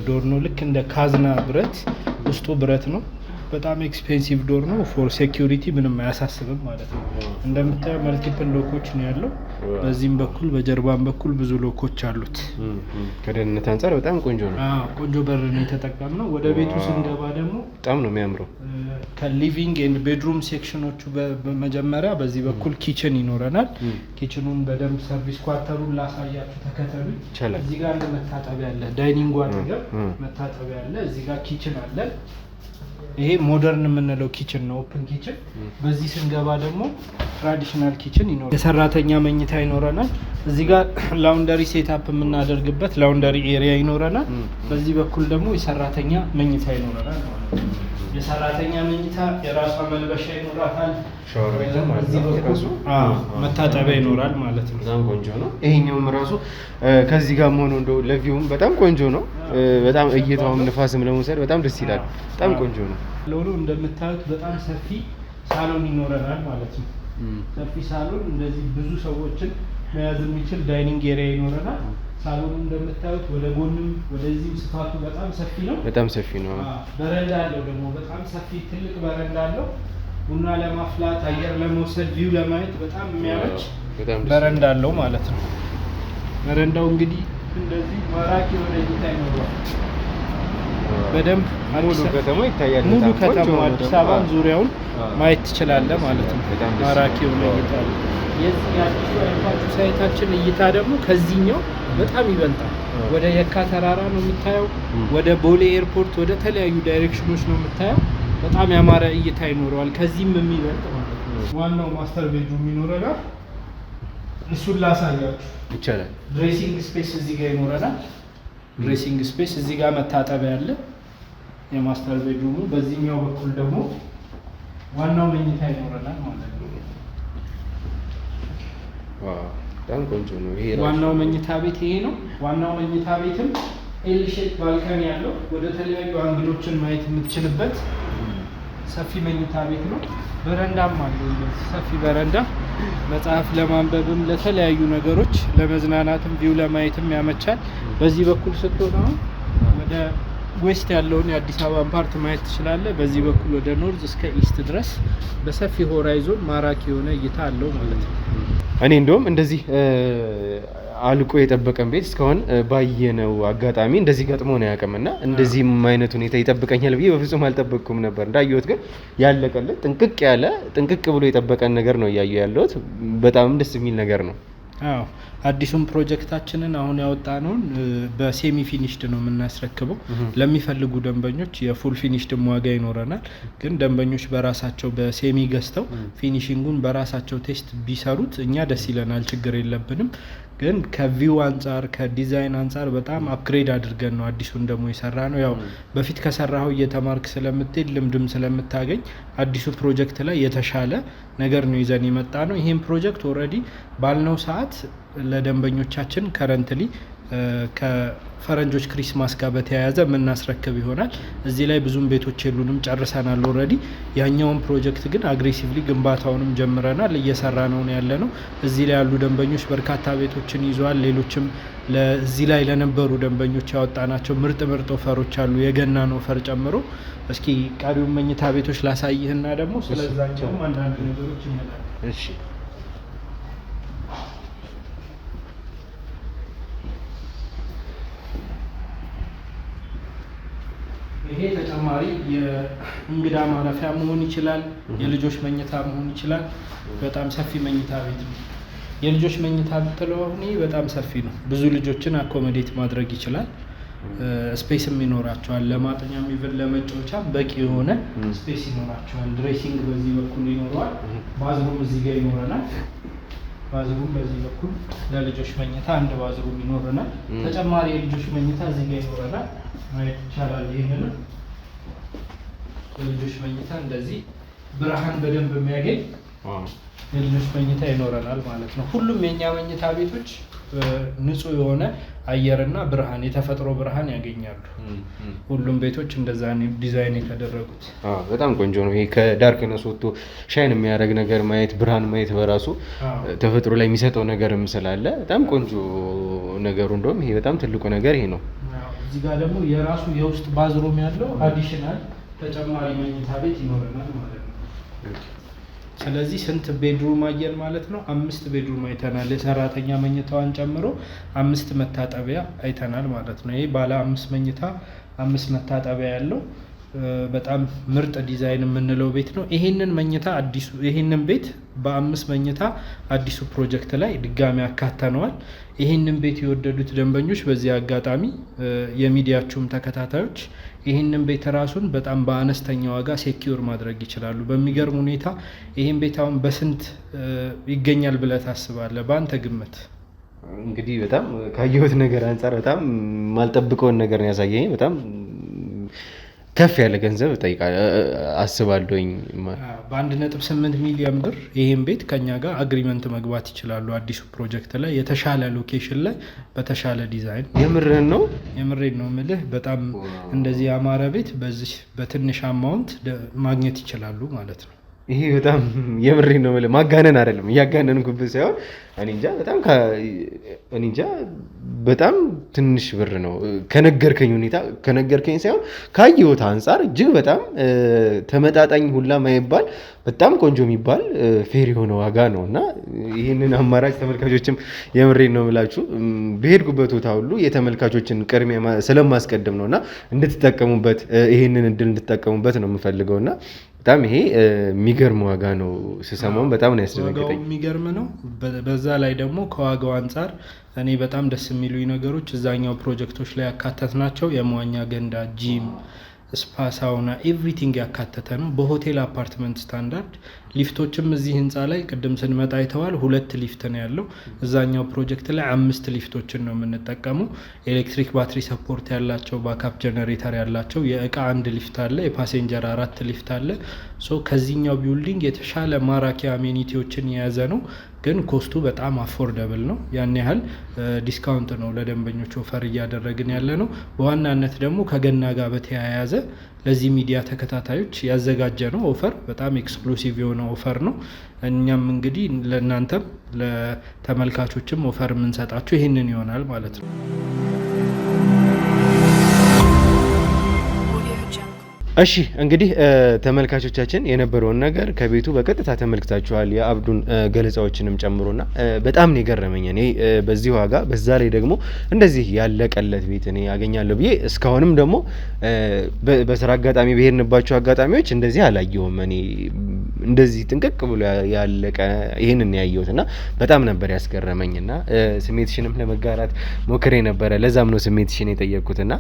ዶር ነው። ልክ እንደ ካዝና ብረት፣ ውስጡ ብረት ነው። በጣም ኤክስፔንሲቭ ዶር ነው። ፎር ሴኪዩሪቲ ምንም አያሳስብም ማለት ነው። እንደምታየው መልቲፕል ሎኮች ነው ያለው። በዚህም በኩል በጀርባም በኩል ብዙ ሎኮች አሉት። ከደህንነት አንጻር በጣም ቆንጆ ነው። ቆንጆ በር ነው የተጠቀምነው። ወደ ቤቱ ስንገባ ደግሞ በጣም ነው የሚያምረው። ከሊቪንግ ኤንድ ቤድሩም ሴክሽኖቹ በመጀመሪያ በዚህ በኩል ኪችን ይኖረናል። ኪችኑን በደንብ ሰርቪስ ኳርተሩን ላሳያችሁ፣ ተከተሉ። እዚህ ጋር መታጠቢያ አለ፣ ዳይኒንግ አጠገብ መታጠቢያ አለ። እዚህ ጋር ኪችን አለ። ይሄ ሞደርን የምንለው ኪችን ነው፣ ኦፕን ኪችን። በዚህ ስንገባ ደግሞ ትራዲሽናል ኪችን ይኖራል። የሰራተኛ መኝታ ይኖረናል። እዚህ ጋር ላውንደሪ ሴታፕ የምናደርግበት ላውንደሪ ኤሪያ ይኖረናል። በዚህ በኩል ደግሞ የሰራተኛ መኝታ ይኖረናል ማለት ነው። የሰራተኛ መኝታ የራሷ መልበሻ ይኖራታል። መታጠቢያ ይኖራል ማለት ነው። በጣም ቆንጆ ነው። ይሄኛውም ራሱ ከዚህ ጋር ሆኖ እንደው ለቪውም በጣም ቆንጆ ነው። በጣም እይታውም ንፋስም ለመውሰድ በጣም ደስ ይላል። በጣም ቆንጆ ነው። ለሆነ እንደምታዩት በጣም ሰፊ ሳሎን ይኖረናል ማለት ነው። ሰፊ ሳሎን እንደዚህ ብዙ ሰዎችን መያዝ የሚችል ዳይኒንግ ኤሪያ ይኖረናል። ሳሎኑ እንደምታዩት ወደ ጎንም ወደዚህም ስፋቱ በጣም ሰፊ ነው። በጣም ሰፊ ነው። በረንዳ አለው ደግሞ በጣም ሰፊ ትልቅ በረንዳ አለው። ቡና ለማፍላት አየር ለመውሰድ ቪው ለማየት በጣም የሚያመች በረንዳ አለው ማለት ነው። በረንዳው እንግዲህ እንደዚህ ማራኪ የሆነ እይታ ይኖረዋል። በደንብ ሙሉ ከተማ ይታያል። ሙሉ ከተማ አዲስ አበባን ዙሪያውን ማየት ትችላለህ ማለት ነው። ማራኪ የሆነ እይታ ነው። የዚህ አዲሱ አይፋችሁ ሳይታችን እይታ ደግሞ ከዚህኛው በጣም ይበልጣል። ወደ የካ ተራራ ነው የምታየው፣ ወደ ቦሌ ኤርፖርት፣ ወደ ተለያዩ ዳይሬክሽኖች ነው የምታየው። በጣም ያማረ እይታ ይኖረዋል። ከዚህም የሚበልጥ ማለት ነው። ዋናው ማስተር ቤድሩም ይኖረናል። እሱን ላሳያችሁ ይቻላል። ድሬሲንግ ስፔስ እዚህ ጋር ይኖረናል። ድሬሲንግ ስፔስ እዚህ ጋር መታጠቢያ አለ የማስተር ቤድሩሙ። በዚህኛው በኩል ደግሞ ዋናው መኝታ ይኖረናል ማለት ነው። በጣም ቆንጆ ነው። ይሄ ዋናው መኝታ ቤት ይሄ ነው። ዋናው መኝታ ቤትም ኤል ሼፕ ባልከኒ ያለው ወደ ተለያዩ አንግሎችን ማየት የምትችልበት ሰፊ መኝታ ቤት ነው። በረንዳም አለው ሰፊ በረንዳ፣ መጽሐፍ ለማንበብም ለተለያዩ ነገሮች ለመዝናናትም ቪው ለማየትም ያመቻል። በዚህ በኩል ስትሆን አሁን ወደ ዌስት ያለውን የአዲስ አበባን ፓርት ማየት ትችላለህ። በዚህ በኩል ወደ ኖርዝ እስከ ኢስት ድረስ በሰፊ ሆራይዞን ማራኪ የሆነ እይታ አለው ማለት ነው። እኔ እንደውም እንደዚህ አልቆ የጠበቀን ቤት እስካሁን ባየነው አጋጣሚ እንደዚህ ገጥሞ ነው ያቀምና እንደዚህም አይነት ሁኔታ ይጠብቀኛል ብዬ በፍጹም አልጠበቅኩም ነበር። እንዳየሁት ግን ያለቀለት ጥንቅቅ ብሎ የጠበቀን ነገር ነው እያየሁ ያለሁት። በጣም ደስ የሚል ነገር ነው። አዎ አዲሱን ፕሮጀክታችንን አሁን ያወጣነውን በሴሚ ፊኒሽድ ነው የምናስረክበው። ለሚፈልጉ ደንበኞች የፉል ፊኒሽድም ዋጋ ይኖረናል። ግን ደንበኞች በራሳቸው በሴሚ ገዝተው ፊኒሽንጉን በራሳቸው ቴስት ቢሰሩት እኛ ደስ ይለናል፣ ችግር የለብንም። ግን ከቪው አንጻር ከዲዛይን አንጻር በጣም አፕግሬድ አድርገን ነው አዲሱን ደግሞ የሰራ ነው። ያው በፊት ከሰራኸው እየተማርክ ስለምትሄድ ልምድም ስለምታገኝ አዲሱ ፕሮጀክት ላይ የተሻለ ነገር ነው ይዘን የመጣ ነው። ይህም ፕሮጀክት ኦልሬዲ ባልነው ሰዓት ለደንበኞቻችን ከረንትሊ ከፈረንጆች ክሪስማስ ጋር በተያያዘ የምናስረክብ ይሆናል። እዚህ ላይ ብዙም ቤቶች የሉንም፣ ጨርሰናል ኦልሬዲ። ያኛውን ፕሮጀክት ግን አግሬሲቭሊ ግንባታውንም ጀምረናል፣ እየሰራ ነው ያለ ነው። እዚህ ላይ ያሉ ደንበኞች በርካታ ቤቶችን ይዘዋል። ሌሎችም እዚህ ላይ ለነበሩ ደንበኞች ያወጣናቸው ምርጥ ኦፈሮች አሉ፣ የገናን ኦፈር ጨምሮ። እስኪ ቀሪውን መኝታ ቤቶች ላሳይህና ደግሞ ስለዛኛውም አንዳንድ ነገሮች ይመጣል። እሺ ይሄ ተጨማሪ የእንግዳ ማረፊያ መሆን ይችላል፣ የልጆች መኝታ መሆን ይችላል። በጣም ሰፊ መኝታ ቤት ነው። የልጆች መኝታ ብትለው በጣም ሰፊ ነው። ብዙ ልጆችን አኮሞዴት ማድረግ ይችላል። ስፔስም ይኖራቸዋል። ለማጠኛም ይብን ለመጫወቻ በቂ የሆነ ስፔስ ይኖራቸዋል። ድሬሲንግ በዚህ በኩል ይኖረዋል። ባዝሩም እዚህ ጋር ይኖረናል። ባዝሩም በዚህ በኩል ለልጆች መኝታ አንድ ባዝሩም ይኖረናል። ተጨማሪ የልጆች መኝታ እዚህ ጋር ይኖረናል። ማየት ይቻላል። ይሄንን የልጆች መኝታ እንደዚህ ብርሃን በደንብ የሚያገኝ የልጆች መኝታ ይኖረናል ማለት ነው። ሁሉም የኛ መኝታ ቤቶች ንጹህ የሆነ አየርና ብርሃን የተፈጥሮ ብርሃን ያገኛሉ። ሁሉም ቤቶች እንደዛ ነው ዲዛይን የተደረጉት። በጣም ቆንጆ ነው። ይሄ ከዳርክነስ ወጥቶ ሻይን የሚያደርግ ነገር ማየት፣ ብርሃን ማየት በራሱ ተፈጥሮ ላይ የሚሰጠው ነገርም ስላለ በጣም ቆንጆ ነገሩ። እንደውም ይሄ በጣም ትልቁ ነገር ይሄ ነው። እዚህ ጋር ደግሞ የራሱ የውስጥ ባዝሩም ያለው አዲሽናል ተጨማሪ መኝታ ቤት ይኖረናል ማለት ነው። ስለዚህ ስንት ቤድሩም አየን ማለት ነው? 5 ቤድሩም አይተናል። የሰራተኛ መኝታዋን ጨምሮ 5 መታጠቢያ አይተናል ማለት ነው። ይሄ ባለ 5 መኝታ 5 መታጠቢያ ያለው በጣም ምርጥ ዲዛይን የምንለው ቤት ነው። ይሄንን ቤት በ5 መኝታ አዲሱ ፕሮጀክት ላይ ድጋሚ አካተነዋል። ይሄንን ቤት የወደዱት ደንበኞች በዚህ አጋጣሚ የሚዲያችሁም ተከታታዮች ይሄንን ቤት ራሱን በጣም በአነስተኛ ዋጋ ሴኪዩር ማድረግ ይችላሉ። በሚገርም ሁኔታ ይሄን ቤት አሁን በስንት ይገኛል ብለህ ታስባለህ? በአንተ ግምት? እንግዲህ በጣም ካየሁት ነገር አንጻር በጣም ማልጠብቀውን ነገር ነው ያሳየኝ። በጣም ከፍ ያለ ገንዘብ አስባለሁኝ። በ1.8 ሚሊዮን ብር ይህን ቤት ከኛ ጋር አግሪመንት መግባት ይችላሉ። አዲሱ ፕሮጀክት ላይ የተሻለ ሎኬሽን ላይ በተሻለ ዲዛይን። የምርህን ነው? የምሬን ነው የምልህ። በጣም እንደዚህ ያማረ ቤት በዚህ በትንሽ አማውንት ማግኘት ይችላሉ ማለት ነው። ይሄ በጣም የምሬን ነው የምልህ፣ ማጋነን አይደለም፣ እያጋነንኩብህ ሳይሆን እኔ እንጃ በጣም ትንሽ ብር ነው ከነገርከኝ ሳይሆን ካየሁት አንጻር እጅግ በጣም ተመጣጣኝ ሁላ ማይባል በጣም ቆንጆ የሚባል ፌር የሆነ ዋጋ ነው እና ይህንን አማራጭ ተመልካቾችም የምሬን ነው የምላችሁ በሄድኩበት ቦታ ሁሉ የተመልካቾችን ቅድሚያ ስለማስቀድም ነው እና እንድትጠቀሙበት ይህንን እድል እንድትጠቀሙበት ነው የምፈልገው እና በጣም ይሄ የሚገርም ዋጋ ነው። ስሰማውን በጣም ነው ያስደነገጠኝ። ዋጋው የሚገርም ነው። በዛ ላይ ደግሞ ከዋጋው አንጻር እኔ በጣም ደስ የሚሉኝ ነገሮች እዛኛው ፕሮጀክቶች ላይ ያካተት ናቸው። የመዋኛ ገንዳ፣ ጂም፣ ስፓ፣ ሳውና ኤቭሪቲንግ ያካተተ ነው በሆቴል አፓርትመንት ስታንዳርድ። ሊፍቶችም እዚህ ህንፃ ላይ ቅድም ስንመጣ አይተዋል። 2 ሊፍት ነው ያለው። እዛኛው ፕሮጀክት ላይ 5 ሊፍቶችን ነው የምንጠቀመው። ኤሌክትሪክ ባትሪ ሰፖርት ያላቸው፣ ባካፕ ጀነሬተር ያላቸው። የእቃ 1 ሊፍት አለ፣ የፓሴንጀር 4 ሊፍት አለ። ከዚህኛው ቢልዲንግ የተሻለ ማራኪ አሜኒቲዎችን የያዘ ነው። ግን ኮስቱ በጣም አፎርደብል ነው። ያን ያህል ዲስካውንት ነው ለደንበኞች ኦፈር እያደረግን ያለ ነው። በዋናነት ደግሞ ከገና ጋር በተያያዘ ለዚህ ሚዲያ ተከታታዮች ያዘጋጀ ነው ኦፈር በጣም ኤክስክሉሲቭ የሆነ ኦፈር ነው። እኛም እንግዲህ ለእናንተም ለተመልካቾችም ኦፈር የምንሰጣችሁ ይህንን ይሆናል ማለት ነው። እሺ እንግዲህ ተመልካቾቻችን የነበረውን ነገር ከቤቱ በቀጥታ ተመልክታችኋል። የአብዱን ገለጻዎችንም ጨምሮና በጣም ነው የገረመኝ እኔ በዚህ ዋጋ በዛ ላይ ደግሞ እንደዚህ ያለቀለት ቤት እኔ ያገኛለሁ ብዬ እስካሁንም ደግሞ በስራ አጋጣሚ በሄድንባቸው አጋጣሚዎች እንደዚህ አላየሁም። እኔ እንደዚህ ጥንቅቅ ብሎ ያለቀ ይሄንን ያየሁት እና በጣም ነበር ያስገረመኝና ስሜትሽንም ለመጋራት ሞክሬ ነበረ። ለዛም ነው ስሜትሽን የጠየቅኩትና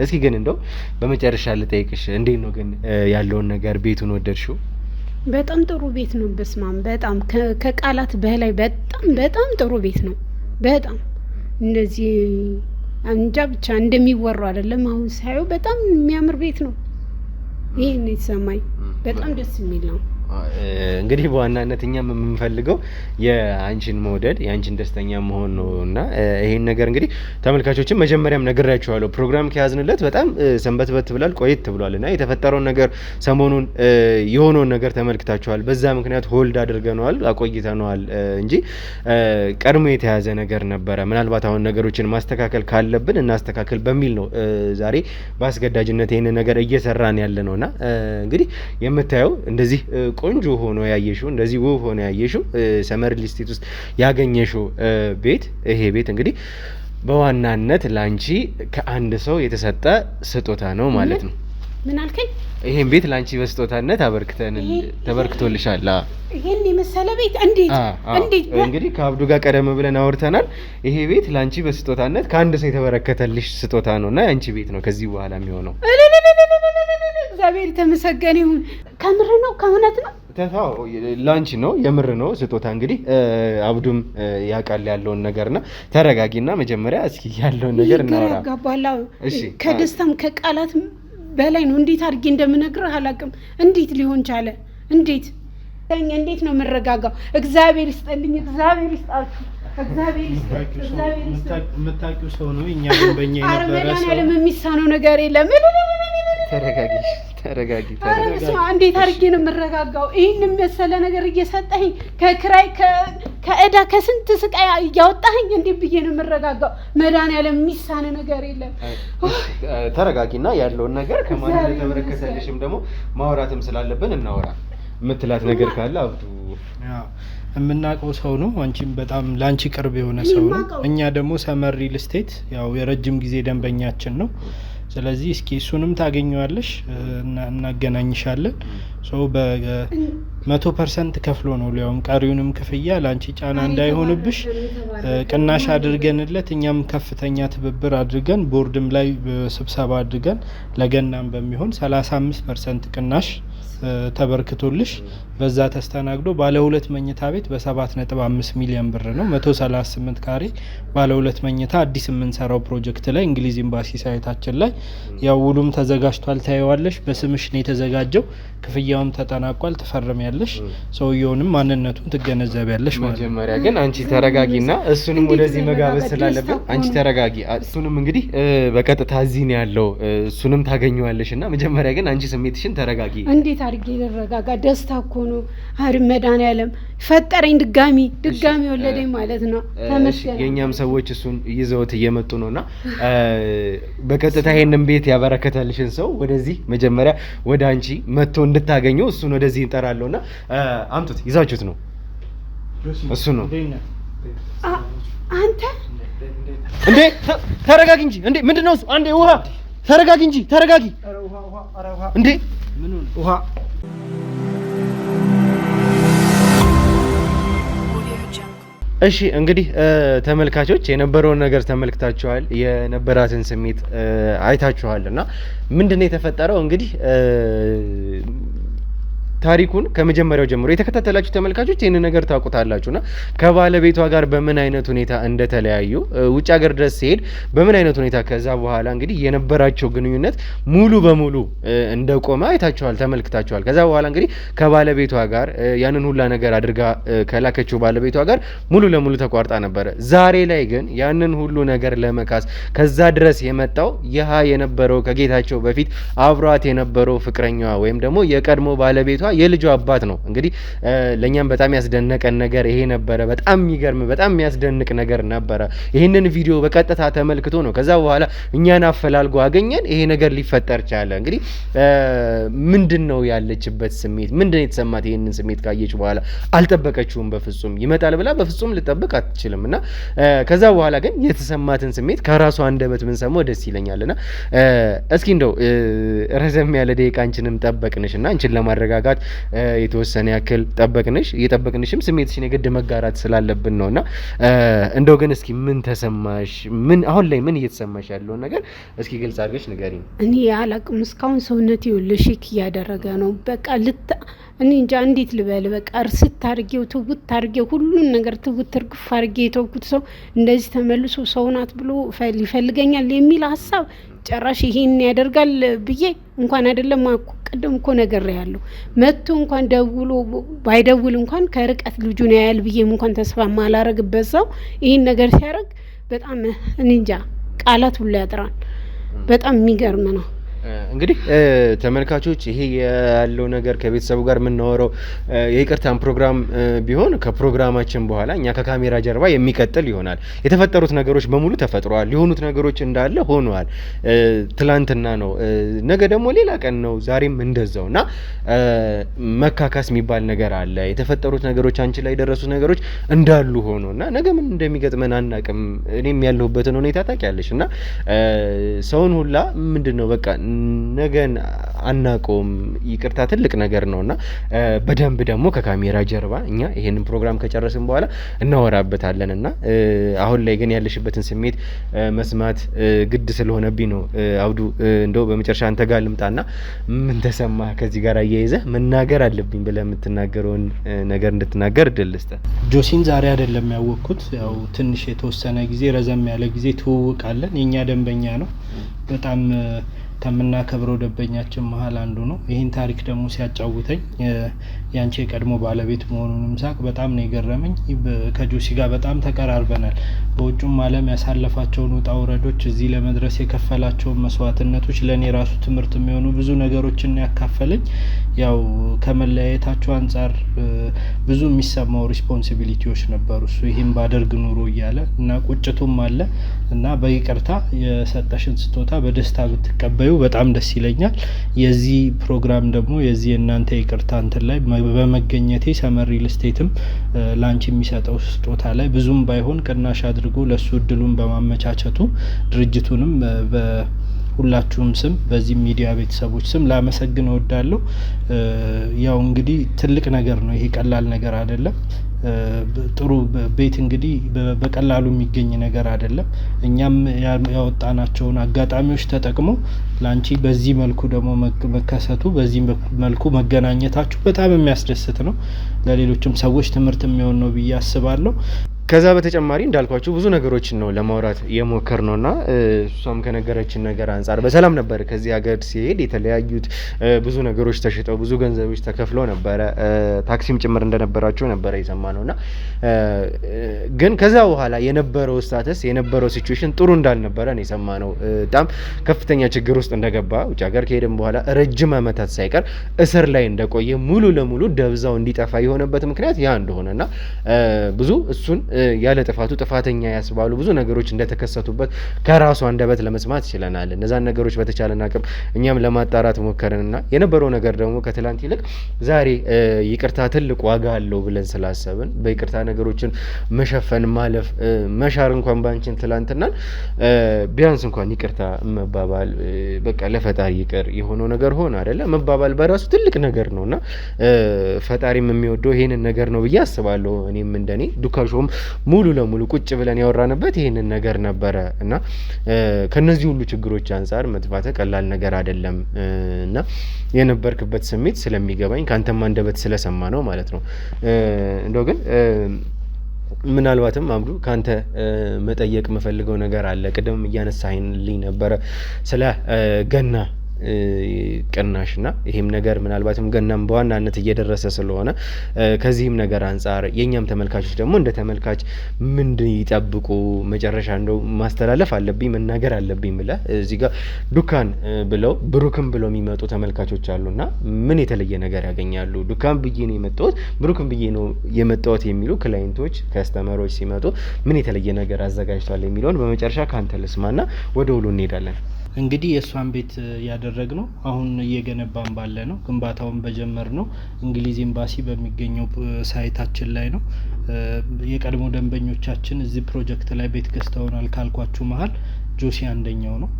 እስኪ ግን እንደው በመጨረሻ ልጠይቅሽ እንዴት ነው ግን ያለውን ነገር ቤቱን ወደድሽው? በጣም ጥሩ ቤት ነው። በስማም በጣም ከቃላት በላይ በጣም ጥሩ ቤት ነው። በጣም እንደዚህ እንጃ ብቻ እንደሚወራው አይደለም። አሁን ሳየው በጣም የሚያምር ቤት ነው። ይሄን የተሰማኝ በጣም ደስ የሚል ነው። እንግዲህ በዋናነት እኛም የምንፈልገው የአንቺን መውደድ የአንቺን ደስተኛ መሆን ነው እና ይሄን ነገር እንግዲህ ተመልካቾችን መጀመሪያም ነግሬያቸዋለሁ። ፕሮግራም ከያዝንለት በጣም ሰንበትበት ብሏል፣ ቆየት ብሏል እና የተፈጠረውን ነገር ሰሞኑን የሆነውን ነገር ተመልክታችኋል። በዛ ምክንያት ሆልድ አድርገነዋል፣ አቆይተነዋል እንጂ ቀድሞ የተያዘ ነገር ነበረ። ምናልባት አሁን ነገሮችን ማስተካከል ካለብን እናስተካከል በሚል ነው ዛሬ በአስገዳጅነት ይሄን ነገር እየሰራን ያለ ነውና እንግዲህ የምታየው እንደዚህ ቆንጆ ሆኖ ያየሽው እንደዚህ ውብ ሆኖ ያየሽው ሰመር ሪል ስቴት ውስጥ ያገኘሽው ቤት ይሄ ቤት እንግዲህ በዋናነት ላንቺ ከአንድ ሰው የተሰጠ ስጦታ ነው ማለት ነው። ምን አልከኝ? ይሄን ቤት ላንቺ በስጦታነት ተበርክቶልሻል። ይሄን የመሰለ ቤት እንዴት እንግዲህ ከአብዱ ጋር ቀደም ብለን አውርተናል። ይሄ ቤት ላንቺ በስጦታነት ከአንድ ሰው የተበረከተልሽ ስጦታ ነውና ያንቺ ቤት ነው ከዚህ በኋላ የሚሆነው። እግዚአብሔር ተመሰገነ ይሁን። ከምር ነው ከእውነት ነው ተታው ላንቺ ነው የምር ነው ስጦታ። እንግዲህ አብዱም ያውቃል ያለውን ነገርና ተረጋጊና መጀመሪያ እስኪ ያለውን ነገር እናወራ። ተረጋጋባላው ከደስታም ከቃላት በላይ ነው። እንዴት አድርጌ እንደምነግርህ አላውቅም። እንዴት ሊሆን ቻለ? እንዴት ነው የምረጋጋው? እግዚአብሔር ይስጥልኝ። እግዚአብሔር ይስጣችሁ። እግዚአብሔር የምታውቂው ሰው ነው። እኛ ግን በእኛ የነበረ ሰው የሚሳነው ነገር የለም። ተረጋጊ። እንዴት አድርጌ ነው የምረጋጋው? ይህን መሰለ ነገር እየሰጠኝ ከክራይ ከእዳ ከስንት ስቃይ እያወጣኝ እንዴት ብዬ ነው የምረጋጋው? መድኃኒዓለም የሚሳነ ነገር የለም። ተረጋጊና ያለውን ነገር ከማን እንደተበረከተልሽም ደግሞ ማውራትም ስላለብን እናወራ። የምትላት ነገር ካለ አብዱ የምናውቀው ሰው ነው። አንቺም በጣም ላንቺ ቅርብ የሆነ ሰው ነው። እኛ ደግሞ ሰመር ሪል ስቴት ያው የረጅም ጊዜ ደንበኛችን ነው። ስለዚህ እስኪ እሱንም ታገኘዋለሽ፣ እናገናኝሻለን። ሰው በ100% ከፍሎ ነው ሊያውም ቀሪውንም ክፍያ ላንቺ ጫና እንዳይሆንብሽ ቅናሽ አድርገንለት እኛም ከፍተኛ ትብብር አድርገን ቦርድም ላይ ስብሰባ አድርገን ለገናም በሚሆን 35% ቅናሽ ተበርክቶልሽ በዛ ተስተናግዶ ባለ 2 መኝታ ቤት በ7.5 ሚሊዮን ብር ነው 138 ካሬ ባለ 2 መኝታ አዲስ የምንሰራው ፕሮጀክት ላይ እንግሊዝ ኤምባሲ ሳይታችን ላይ ያው ውሉም ተዘጋጅቷል። ታየዋለሽ። በስምሽ ነው የተዘጋጀው። ክፍያውም ተጠናቋል። ትፈርሚያለሽ። ሰውየውንም ማንነቱን ትገነዘቢያለሽ ማለት ነው። መጀመሪያ ግን አንቺ ተረጋጊና እሱንም ወደዚህ መጋበዝ ስላለብን አንቺ ተረጋጊ። እሱንም እንግዲህ በቀጥታ እዚህ ነው ያለው። እሱንም ታገኘዋለሽና መጀመሪያ ግን አንቺ ስሜትሽን ተረጋጊ። እንዴት አድርጌ ልረጋጋ? ደስታ እኮ ነው። መድኃኒዓለም ፈጠረኝ፣ ድጋሚ ወለደኝ ማለት ነው። ተመስገን። የኛም ሰዎች እሱን ይዘውት እየመጡ ነውና በቀጥታ ይሄንን ቤት ያበረከተልሽን ሰው ወደዚህ መጀመሪያ ወደ አንቺ መጥቶ እንድታገኘው እሱን ወደዚህ እንጠራለውና አምጡት። ይዛችሁት ነው እሱ ነው። አንተ እንዴ ተረጋጊ እንጂ እንዴ! ምንድነው እሱ? አንዴ ውሃ ተረጋጊ እንጂ ተረጋጊ እንዴ! ምን ውሃ እሺ እንግዲህ ተመልካቾች የነበረውን ነገር ተመልክታችኋል። የነበራትን ስሜት አይታችኋል እና ምንድነው የተፈጠረው እንግዲህ ታሪኩን ከመጀመሪያው ጀምሮ የተከታተላችሁ ተመልካቾች ይሄን ነገር ታውቁታላችሁና ከባለቤቷ ጋር በምን አይነት ሁኔታ እንደተለያዩ ውጭ ሀገር ድረስ ሲሄድ በምን አይነት ሁኔታ ከዛ በኋላ እንግዲህ የነበራቸው ግንኙነት ሙሉ በሙሉ እንደቆመ አይታችኋል፣ ተመልክታችኋል። ከዛ በኋላ እንግዲህ ከባለቤቷ ጋር ያንን ሁላ ነገር አድርጋ ከላከችው ባለቤቷ ጋር ሙሉ ለሙሉ ተቋርጣ ነበር። ዛሬ ላይ ግን ያንን ሁሉ ነገር ለመካስ ከዛ ድረስ የመጣው የነበረው ከጌታቸው በፊት አብሯት የነበረው ፍቅረኛዋ ወይም ደግሞ የቀድሞ ባለቤቷ የልጇ አባት ነው። እንግዲህ ለኛም በጣም ያስደነቀን ነገር ይሄ ነበረ። በጣም የሚገርም በጣም የሚያስደንቅ ነገር ነበረ። ይህንን ቪዲዮ በቀጥታ ተመልክቶ ነው ከዛ በኋላ እኛን አፈላልጎ አገኘን። ይሄ ነገር ሊፈጠር ቻለ። እንግዲህ ምንድነው ያለችበት ስሜት? ምንድነው የተሰማት? ይሄንን ስሜት ካየች በኋላ አልጠበቀችውም። በፍጹም ይመጣል ብላ በፍጹም ልጠብቅ አትችልም። እና ከዛ በኋላ ግን የተሰማትን ስሜት ከራሷ አንደበት ብንሰማው ደስ ይለኛልና እስኪ እንደው ረዘም ያለ ደቂቃ አንቺንም ጠበቅንሽ እና አንቺን ለማረጋጋት የተወሰነ ያክል ጠበቅንሽ። እየጠበቅንሽም ስሜትሽን የግድ መጋራት ስላለብን ነውና እንደው ግን እስኪ ምን ተሰማሽ? ምን አሁን ላይ ምን እየተሰማሽ ያለውን ነገር እስኪ ግልጽ አድርገሽ ንገሪኝ። እኔ አላቅም እስካሁን ሰውነቴ ልሽክ እያደረገ ነው። በቃ እኔ እንጃ እንዴት ልበል። በቃ እርስት አድርጌው ትውት አድርጌው ሁሉን ነገር ትውት እርግፍ አድርጌ የተውኩት ሰው እንደዚህ ተመልሶ ሰው ናት ብሎ ይፈልገኛል የሚል ሀሳብ ጭራሽ ይሄን ያደርጋል ብዬ እንኳን አይደለም ቅድም እኮ ነገር ያለው መጥቶ እንኳን ደውሎ ባይደውል እንኳን ከርቀት ልጁን ያያል ብዬ እንኳን ተስፋ ማላረግበት ሰው ይሄን ነገር ሲያደርግ በጣም እኔ እንጃ ቃላት ሁሉ ያጥራል። በጣም የሚገርም ነው። እንግዲህ ተመልካቾች ይሄ ያለው ነገር ከቤተሰቡ ጋር የምናወራው የይቅርታን ፕሮግራም ቢሆን ከፕሮግራማችን በኋላ እኛ ከካሜራ ጀርባ የሚቀጥል ይሆናል። የተፈጠሩት ነገሮች በሙሉ ተፈጥረዋል። የሆኑት ነገሮች እንዳለ ሆነዋል። ትላንትና ነው፣ ነገ ደግሞ ሌላ ቀን ነው፣ ዛሬም እንደዛው እና መካካስ የሚባል ነገር አለ። የተፈጠሩት ነገሮች አንቺ ላይ የደረሱት ነገሮች እንዳሉ ሆኖ እና ነገ ምን እንደሚገጥመን አናቅም። እኔም ያለሁበትን ሁኔታ ታውቂያለሽ እና ሰውን ሁላ ምንድነው በቃ ነገን አናቆም። ይቅርታ ትልቅ ነገር ነውና በደንብ ደግሞ ከካሜራ ጀርባ እኛ ይሄንን ፕሮግራም ከጨረስን በኋላ እናወራበታለን እና አሁን ላይ ግን ያለሽበትን ስሜት መስማት ግድ ስለሆነብኝ ነው። አብዱ እንደው በመጨረሻ አንተ ጋር ልምጣና ምን ተሰማ? ከዚህ ጋር አያይዘህ መናገር አለብኝ ብለህ የምትናገረውን ነገር እንድትናገር እድል ልስጥህ። ጆሲን ዛሬ አይደለም ያወቅኩት። ያው ትንሽ የተወሰነ ጊዜ ረዘም ያለ ጊዜ ትውውቃለን። የኛ ደንበኛ ነው። በጣም ከምናከብረው ደንበኛችን መሀል አንዱ ነው። ይህን ታሪክ ደግሞ ሲያጫውተኝ ያንቺ የቀድሞ ባለቤት መሆኑንም ሳቅ በጣም ነው የገረመኝ። ከጆሲ ጋር በጣም ተቀራርበናል። በውጭም ዓለም ያሳለፋቸውን ውጣ ውረዶች፣ እዚህ ለመድረስ የከፈላቸውን መስዋዕትነቶች ለእኔ ራሱ ትምህርት የሚሆኑ ብዙ ነገሮችን ያካፈለኝ። ያው ከመለያየታቸው አንጻር ብዙ የሚሰማው ሪስፖንሲቢሊቲዎች ነበሩ። እሱ ይህም ባደርግ ኑሮ እያለ እና ቁጭቱም አለ እና በይቅርታ የሰጠሽን ስጦታ በደስታ ብትቀበዩ በጣም ደስ ይለኛል። የዚህ ፕሮግራም ደግሞ የዚህ እናንተ ይቅርታ እንትን ላይ በመገኘቴ ሰመር ሪል ስቴትም ላንቺ የሚሰጠው ስጦታ ላይ ብዙም ባይሆን ቅናሽ አድርጎ ለሱ እድሉን በማመቻቸቱ ድርጅቱንም ሁላችሁም ስም በዚህ ሚዲያ ቤተሰቦች ስም ላመሰግን እወዳለሁ። ያው እንግዲህ ትልቅ ነገር ነው ይሄ፣ ቀላል ነገር አይደለም። ጥሩ ቤት እንግዲህ በቀላሉ የሚገኝ ነገር አይደለም። እኛም ያወጣናቸውን አጋጣሚዎች ተጠቅሞ ላንቺ በዚህ መልኩ ደግሞ መከሰቱ፣ በዚህ መልኩ መገናኘታችሁ በጣም የሚያስደስት ነው። ለሌሎችም ሰዎች ትምህርት የሚሆን ነው ብዬ አስባለሁ። ከዛ በተጨማሪ እንዳልኳችሁ ብዙ ነገሮችን ነው ለማውራት የሞከር ነውና እሷም ከነገረችን ነገር አንጻር በሰላም ነበር ከዚህ ሀገር ሲሄድ የተለያዩት ብዙ ነገሮች ተሽጠው ብዙ ገንዘቦች ተከፍለው ነበረ። ታክሲም ጭምር እንደነበራቸው ነበረ የሰማነውና ግን ከዛ በኋላ የነበረው ስታተስ የነበረው ሲቹዌሽን ጥሩ እንዳልነበረ ነው የሰማነው። በጣም ከፍተኛ ችግር ውስጥ እንደገባ ውጭ ሀገር ከሄድን በኋላ ረጅም ዓመታት ሳይቀር እስር ላይ እንደቆየ ሙሉ ለሙሉ ደብዛው እንዲጠፋ የሆነበት ምክንያት ያ እንደሆነና ብዙ እሱን ያለ ጥፋቱ ጥፋተኛ ያስባሉ ብዙ ነገሮች እንደተከሰቱበት ከራሱ አንደበት ለመስማት ችለናል። እነዛን ነገሮች በተቻለን አቅም እኛም ለማጣራት ሞከርንና የነበረው ነገር ደግሞ ከትላንት ይልቅ ዛሬ ይቅርታ ትልቅ ዋጋ አለው ብለን ስላሰብን በይቅርታ ነገሮችን መሸፈን ማለፍ መሻር እንኳን ባንቺን ትላንትናን ቢያንስ እንኳን ይቅርታ መባባል በቃ ለፈጣሪ ይቅር የሆነው ነገር ሆነ አይደለ መባባል በራሱ ትልቅ ነገር ነውና ፈጣሪም የሚወደው ይሄንን ነገር ነው ብዬ አስባለሁ። እኔም እንደኔ ዱካሾም ሙሉ ለሙሉ ቁጭ ብለን ያወራንበት ይሄንን ነገር ነበረ እና ከነዚህ ሁሉ ችግሮች አንፃር መጥፋት ቀላል ነገር አይደለም እና የነበርክበት ስሜት ስለሚገባኝ ካንተም አንደበት ስለሰማ ነው ማለት ነው። እንደው ግን ምናልባትም አብዱ ካንተ መጠየቅ የምፈልገው ነገር አለ። ቅድም እያነሳኸኝልኝ ነበረ ስለ ገና ቅናሽና ይሄም ነገር ምናልባትም ገናም በዋናነት እየደረሰ ስለሆነ ከዚህም ነገር አንጻር የኛም ተመልካቾች ደግሞ እንደ ተመልካች ምንድን ይጠብቁ መጨረሻ እንደው ማስተላለፍ አለብኝ መናገር አለብኝ ብለህ እዚህ ጋር ዱካን ብለው ብሩክን ብለው የሚመጡ ተመልካቾች አሉና ምን የተለየ ነገር ያገኛሉ? ዱካን ብዬ ነው የመጣሁት ብሩክን ብዬ ነው የመጣሁት የሚሉ ክላይንቶች ከስተመሮች ሲመጡ ምን የተለየ ነገር አዘጋጅቷል የሚለውን በመጨረሻ ካንተ ልስማና ወደ ውሉ እንሄዳለን። እንግዲህ የእሷን ቤት ያደረግ ነው አሁን እየገነባን ባለ ነው ግንባታውን በጀመር ነው እንግሊዝ ኤምባሲ በሚገኘው ሳይታችን ላይ ነው። የቀድሞ ደንበኞቻችን እዚህ ፕሮጀክት ላይ ቤት ገዝተውናል ካልኳችሁ መሀል ጆሲ አንደኛው ነው።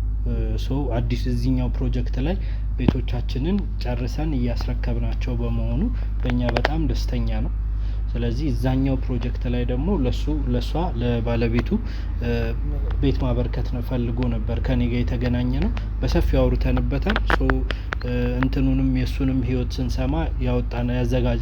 አዲስ እዚህኛው ፕሮጀክት ላይ ቤቶቻችንን ጨርሰን እያስረከብናቸው በመሆኑ በእኛ በጣም ደስተኛ ነው። ስለዚህ እዛኛው ፕሮጀክት ላይ ደግሞ ለሷ ለባለቤቱ ቤት ማበርከት ነው ፈልጎ ነበር ከኔ ጋር የተገናኘ ነው። በሰፊው አውርተንበታል። እንትኑንም የሱንም ህይወት ስንሰማ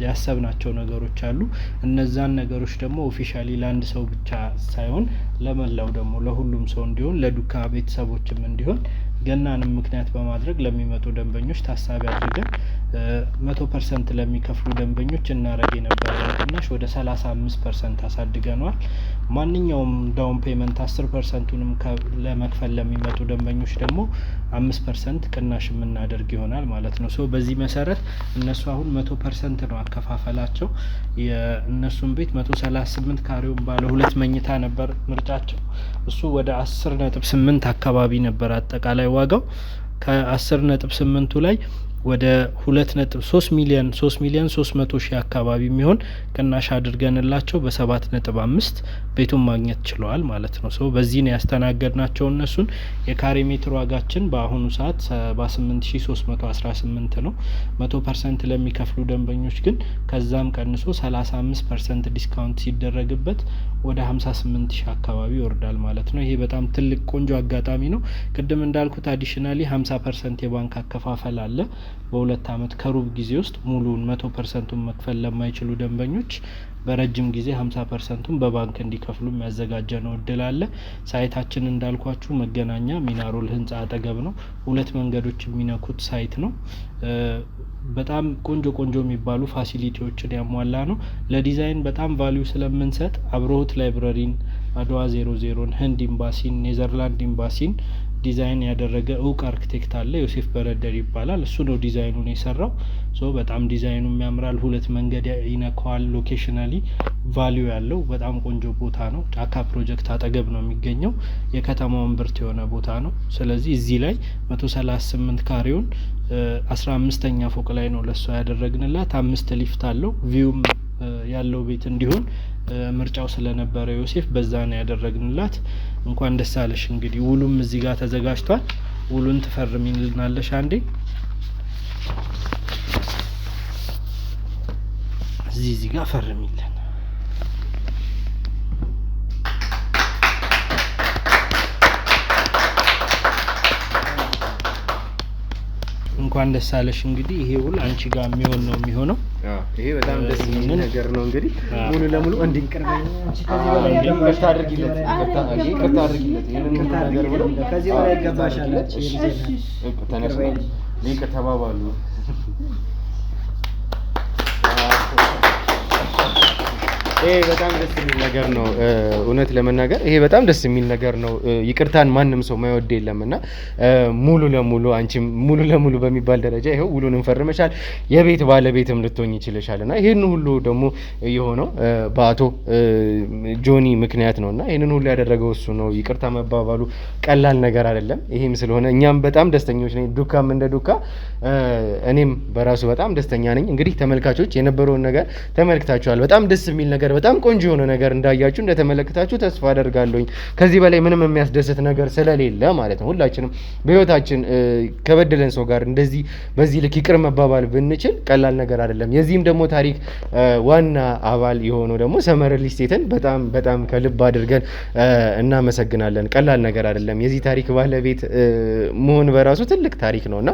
ያሰብናቸው ነገሮች አሉ። እነዛን ነገሮች ደግሞ ኦፊሻሊ ለአንድ ሰው ብቻ ሳይሆን ለመላው ደግሞ ለሁሉም ሰው እንዲሆን ለዱካ ቤተሰቦችም እንዲሆን ገናንም ምክንያት በማድረግ ለሚመጡ ደንበኞች ታሳቢ አድርገን 100% ለሚከፍሉ ደንበኞች እናረግ የነበረውን ቅናሽ ወደ 35% አሳድገነዋል። ማንኛውም ዳውን ፔመንት 10%ንም ለመክፈል ለሚመጡ ደንበኞች ደግሞ 5% ቅናሽ የምናደርግ ይሆናል ማለት ነው። በዚህ መሰረት እነሱ አሁን 100% ነው አከፋፈላቸው። የእነሱን ቤት 138 ካሬውን ባለ 2 መኝታ ነበር ምርጫቸው። እሱ ወደ 10.8 አካባቢ ነበር አጠቃላይ ዋጋው። ከ10.8ቱ ላይ ወደ 2.3 ሚሊዮን 300 ሺህ አካባቢ የሚሆን ቅናሽ አድርገንላቸው በ7.5 ቤቱን ማግኘት ችለዋል ማለት ነው። በዚህ ነው ያስተናገድናቸው እነሱን። የካሬ ሜትር ዋጋችን በአሁኑ ሰዓት 78318 ነው። 100% ለሚከፍሉ ደንበኞች ግን ከዛም ቀንሶ 35% ዲስካውንት ሲደረግበት ወደ 58 ሺህ አካባቢ ይወርዳል ማለት ነው። ይሄ በጣም ትልቅ ቆንጆ አጋጣሚ ነው። ቅድም እንዳልኩት አዲሽናሊ 50% የባንክ አከፋፈል አለ። በ2 አመት ከሩብ ጊዜ ውስጥ ሙሉን 100%ን መክፈል ለማይችሉ ደንበኞች በረጅም ጊዜ 50%ን በባንክ እንዲከፍሉ የሚያዘጋጀ ነው እድል አለ። ሳይታችን እንዳልኳችሁ መገናኛ ሚናሮል ህንጻ አጠገብ ነው። 2 መንገዶች የሚነኩት ሳይት ነው። በጣም ቆንጆ የሚባሉ ፋሲሊቲዎችን ያሟላ ነው። ለዲዛይን በጣም ቫልዩ ስለምንሰጥ አብሮት ላይብረሪን፣ አድዋ 00ን፣ ህንድ ኤምባሲን፣ ኔዘርላንድ ኤምባሲን ዲዛይን ያደረገ እውቅ አርክቴክት አለ። ዮሴፍ በረደር ይባላል። እሱ ነው ዲዛይኑን የሰራው። በጣም ዲዛይኑም ያምራል። 2 መንገድ ይነካዋል። ሎኬሽናሊ ቫልዩ ያለው በጣም ቆንጆ ቦታ ነው። ጫካ ፕሮጀክት አጠገብ ነው የሚገኘው። የከተማውን ብርት የሆነ ቦታ ነው። ስለዚህ እዚህ ላይ 138 ካሬውን 15ኛ ፎቅ ላይ ነው ለሷ ያደረግንላት። 5 ሊፍት አለው። ቪውም ያለው ቤት እንዲሆን ምርጫው ስለነበረ ዮሴፍ በዛ ነው ያደረግንላት። እንኳን ደስ አለሽ። እንግዲህ ውሉም እዚህ ጋር ተዘጋጅቷል። ውሉን ትፈርሚልናለሽ አንዴ። እዚህ ጋር ፈርሚልን። እንኳን ደስ አለሽ። እንግዲህ ይሄ ውል አንቺ ጋር የሚሆን ነው የሚሆነው። ይሄ በጣም ደስ የሚል ነገር ነው። እንግዲህ ሙሉ ለሙሉ እንዲንቀርበኝ አንቺ ከዚህ በላይ ይቅርታ አድርጊለት፣ ይቅርታ አድርጊለት። ይሄንን ነገር ብሎ ከዚህ በላይ ይገባሻል። ተነሱ፣ ይቅርታ ተባባሉ። ይሄ በጣም ደስ የሚል ነገር ነው። እውነት ለመናገር ይሄ በጣም ደስ የሚል ነገር ነው። ይቅርታን ማንም ሰው ማይወድ የለምና ሙሉ ለሙሉ አንቺም ሙሉ ለሙሉ በሚባል ደረጃ ይሄው ውሉንም ፈርመሻል። የቤት ባለቤትም ልትሆኝ ይችላልና ይሄን ሁሉ ደግሞ የሆነው በአቶ ጆኒ ምክንያት ነውና ይሄንን ሁሉ ያደረገው እሱ ነው። ይቅርታ መባባሉ ቀላል ነገር አይደለም። ይሄም ስለሆነ እኛም በጣም ደስተኞች ነኝ። ዱካም እንደ ዱካ እኔም በራሱ በጣም ደስተኛ ነኝ። እንግዲህ ተመልካቾች የነበረውን ነገር ተመልክታችኋል። በጣም ደስ የሚል ነገር በጣም ቆንጆ የሆነ ነገር እንዳያችሁ እንደተመለከታችሁ ተስፋ አደርጋለሁኝ። ከዚህ በላይ ምንም የሚያስደስት ነገር ስለሌለ ማለት ነው። ሁላችንም በህይወታችን ከበደለን ሰው ጋር እንደዚህ በዚህ ልክ ይቅር መባባል ብንችል ቀላል ነገር አይደለም። የዚህም ደግሞ ታሪክ ዋና አባል የሆነው ደግሞ ሰመር ሪል ስቴትን በጣም ከልብ አድርገን እናመሰግናለን። ቀላል ነገር አይደለም። የዚህ ታሪክ ባለቤት መሆን በራሱ ትልቅ ታሪክ ነውና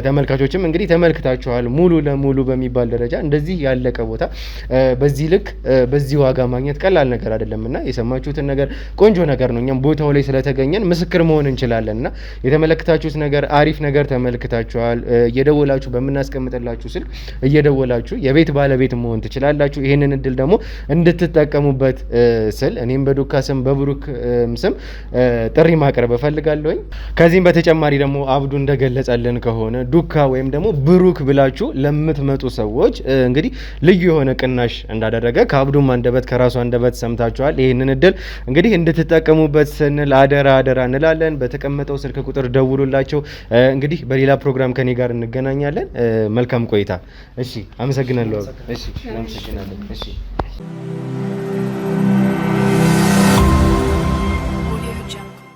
ተመልካቾችም እንግዲህ ተመልክታችኋል። ሙሉ ለሙሉ በሚባል ደረጃ እንደዚህ ያለቀ ቦታ በዚህ ልክ በዚህ ዋጋ ማግኘት ቀላል ነገር አይደለምና የሰማችሁትን ነገር ቆንጆ ነገር ነው። እኛም ቦታው ላይ ስለተገኘን ምስክር መሆን እንችላለንና የተመለከታችሁት ነገር አሪፍ ነገር ተመልክታችኋል። እየደወላችሁ በምናስቀምጥላችሁ ስልክ እየደወላችሁ የቤት ባለቤት መሆን ትችላላችሁ። ይሄንን እድል ደግሞ እንድትጠቀሙበት ስል እኔም በዱካ ስም በብሩክ ስም ጥሪ ማቅረብ እፈልጋለሁኝ። ከዚህም በተጨማሪ ደግሞ አብዱ እንደገለጸልን ከሆነ ዱካ ወይም ደግሞ ብሩክ ብላችሁ ለምትመጡ ሰዎች እንግዲህ ልዩ የሆነ ቅናሽ እንዳደረገ ከአብዱም አንደበት ከራሱ አንደበት ሰምታችኋል። ይህንን እድል እንግዲህ እንድትጠቀሙበት ስንል አደራ እንላለን። በተቀመጠው ስልክ ቁጥር ደውሉላቸው። እንግዲህ በሌላ ፕሮግራም ከኔ ጋር እንገናኛለን። መልካም ቆይታ። እሺ፣ አመሰግናለሁ። እሺ፣ አመሰግናለሁ። እሺ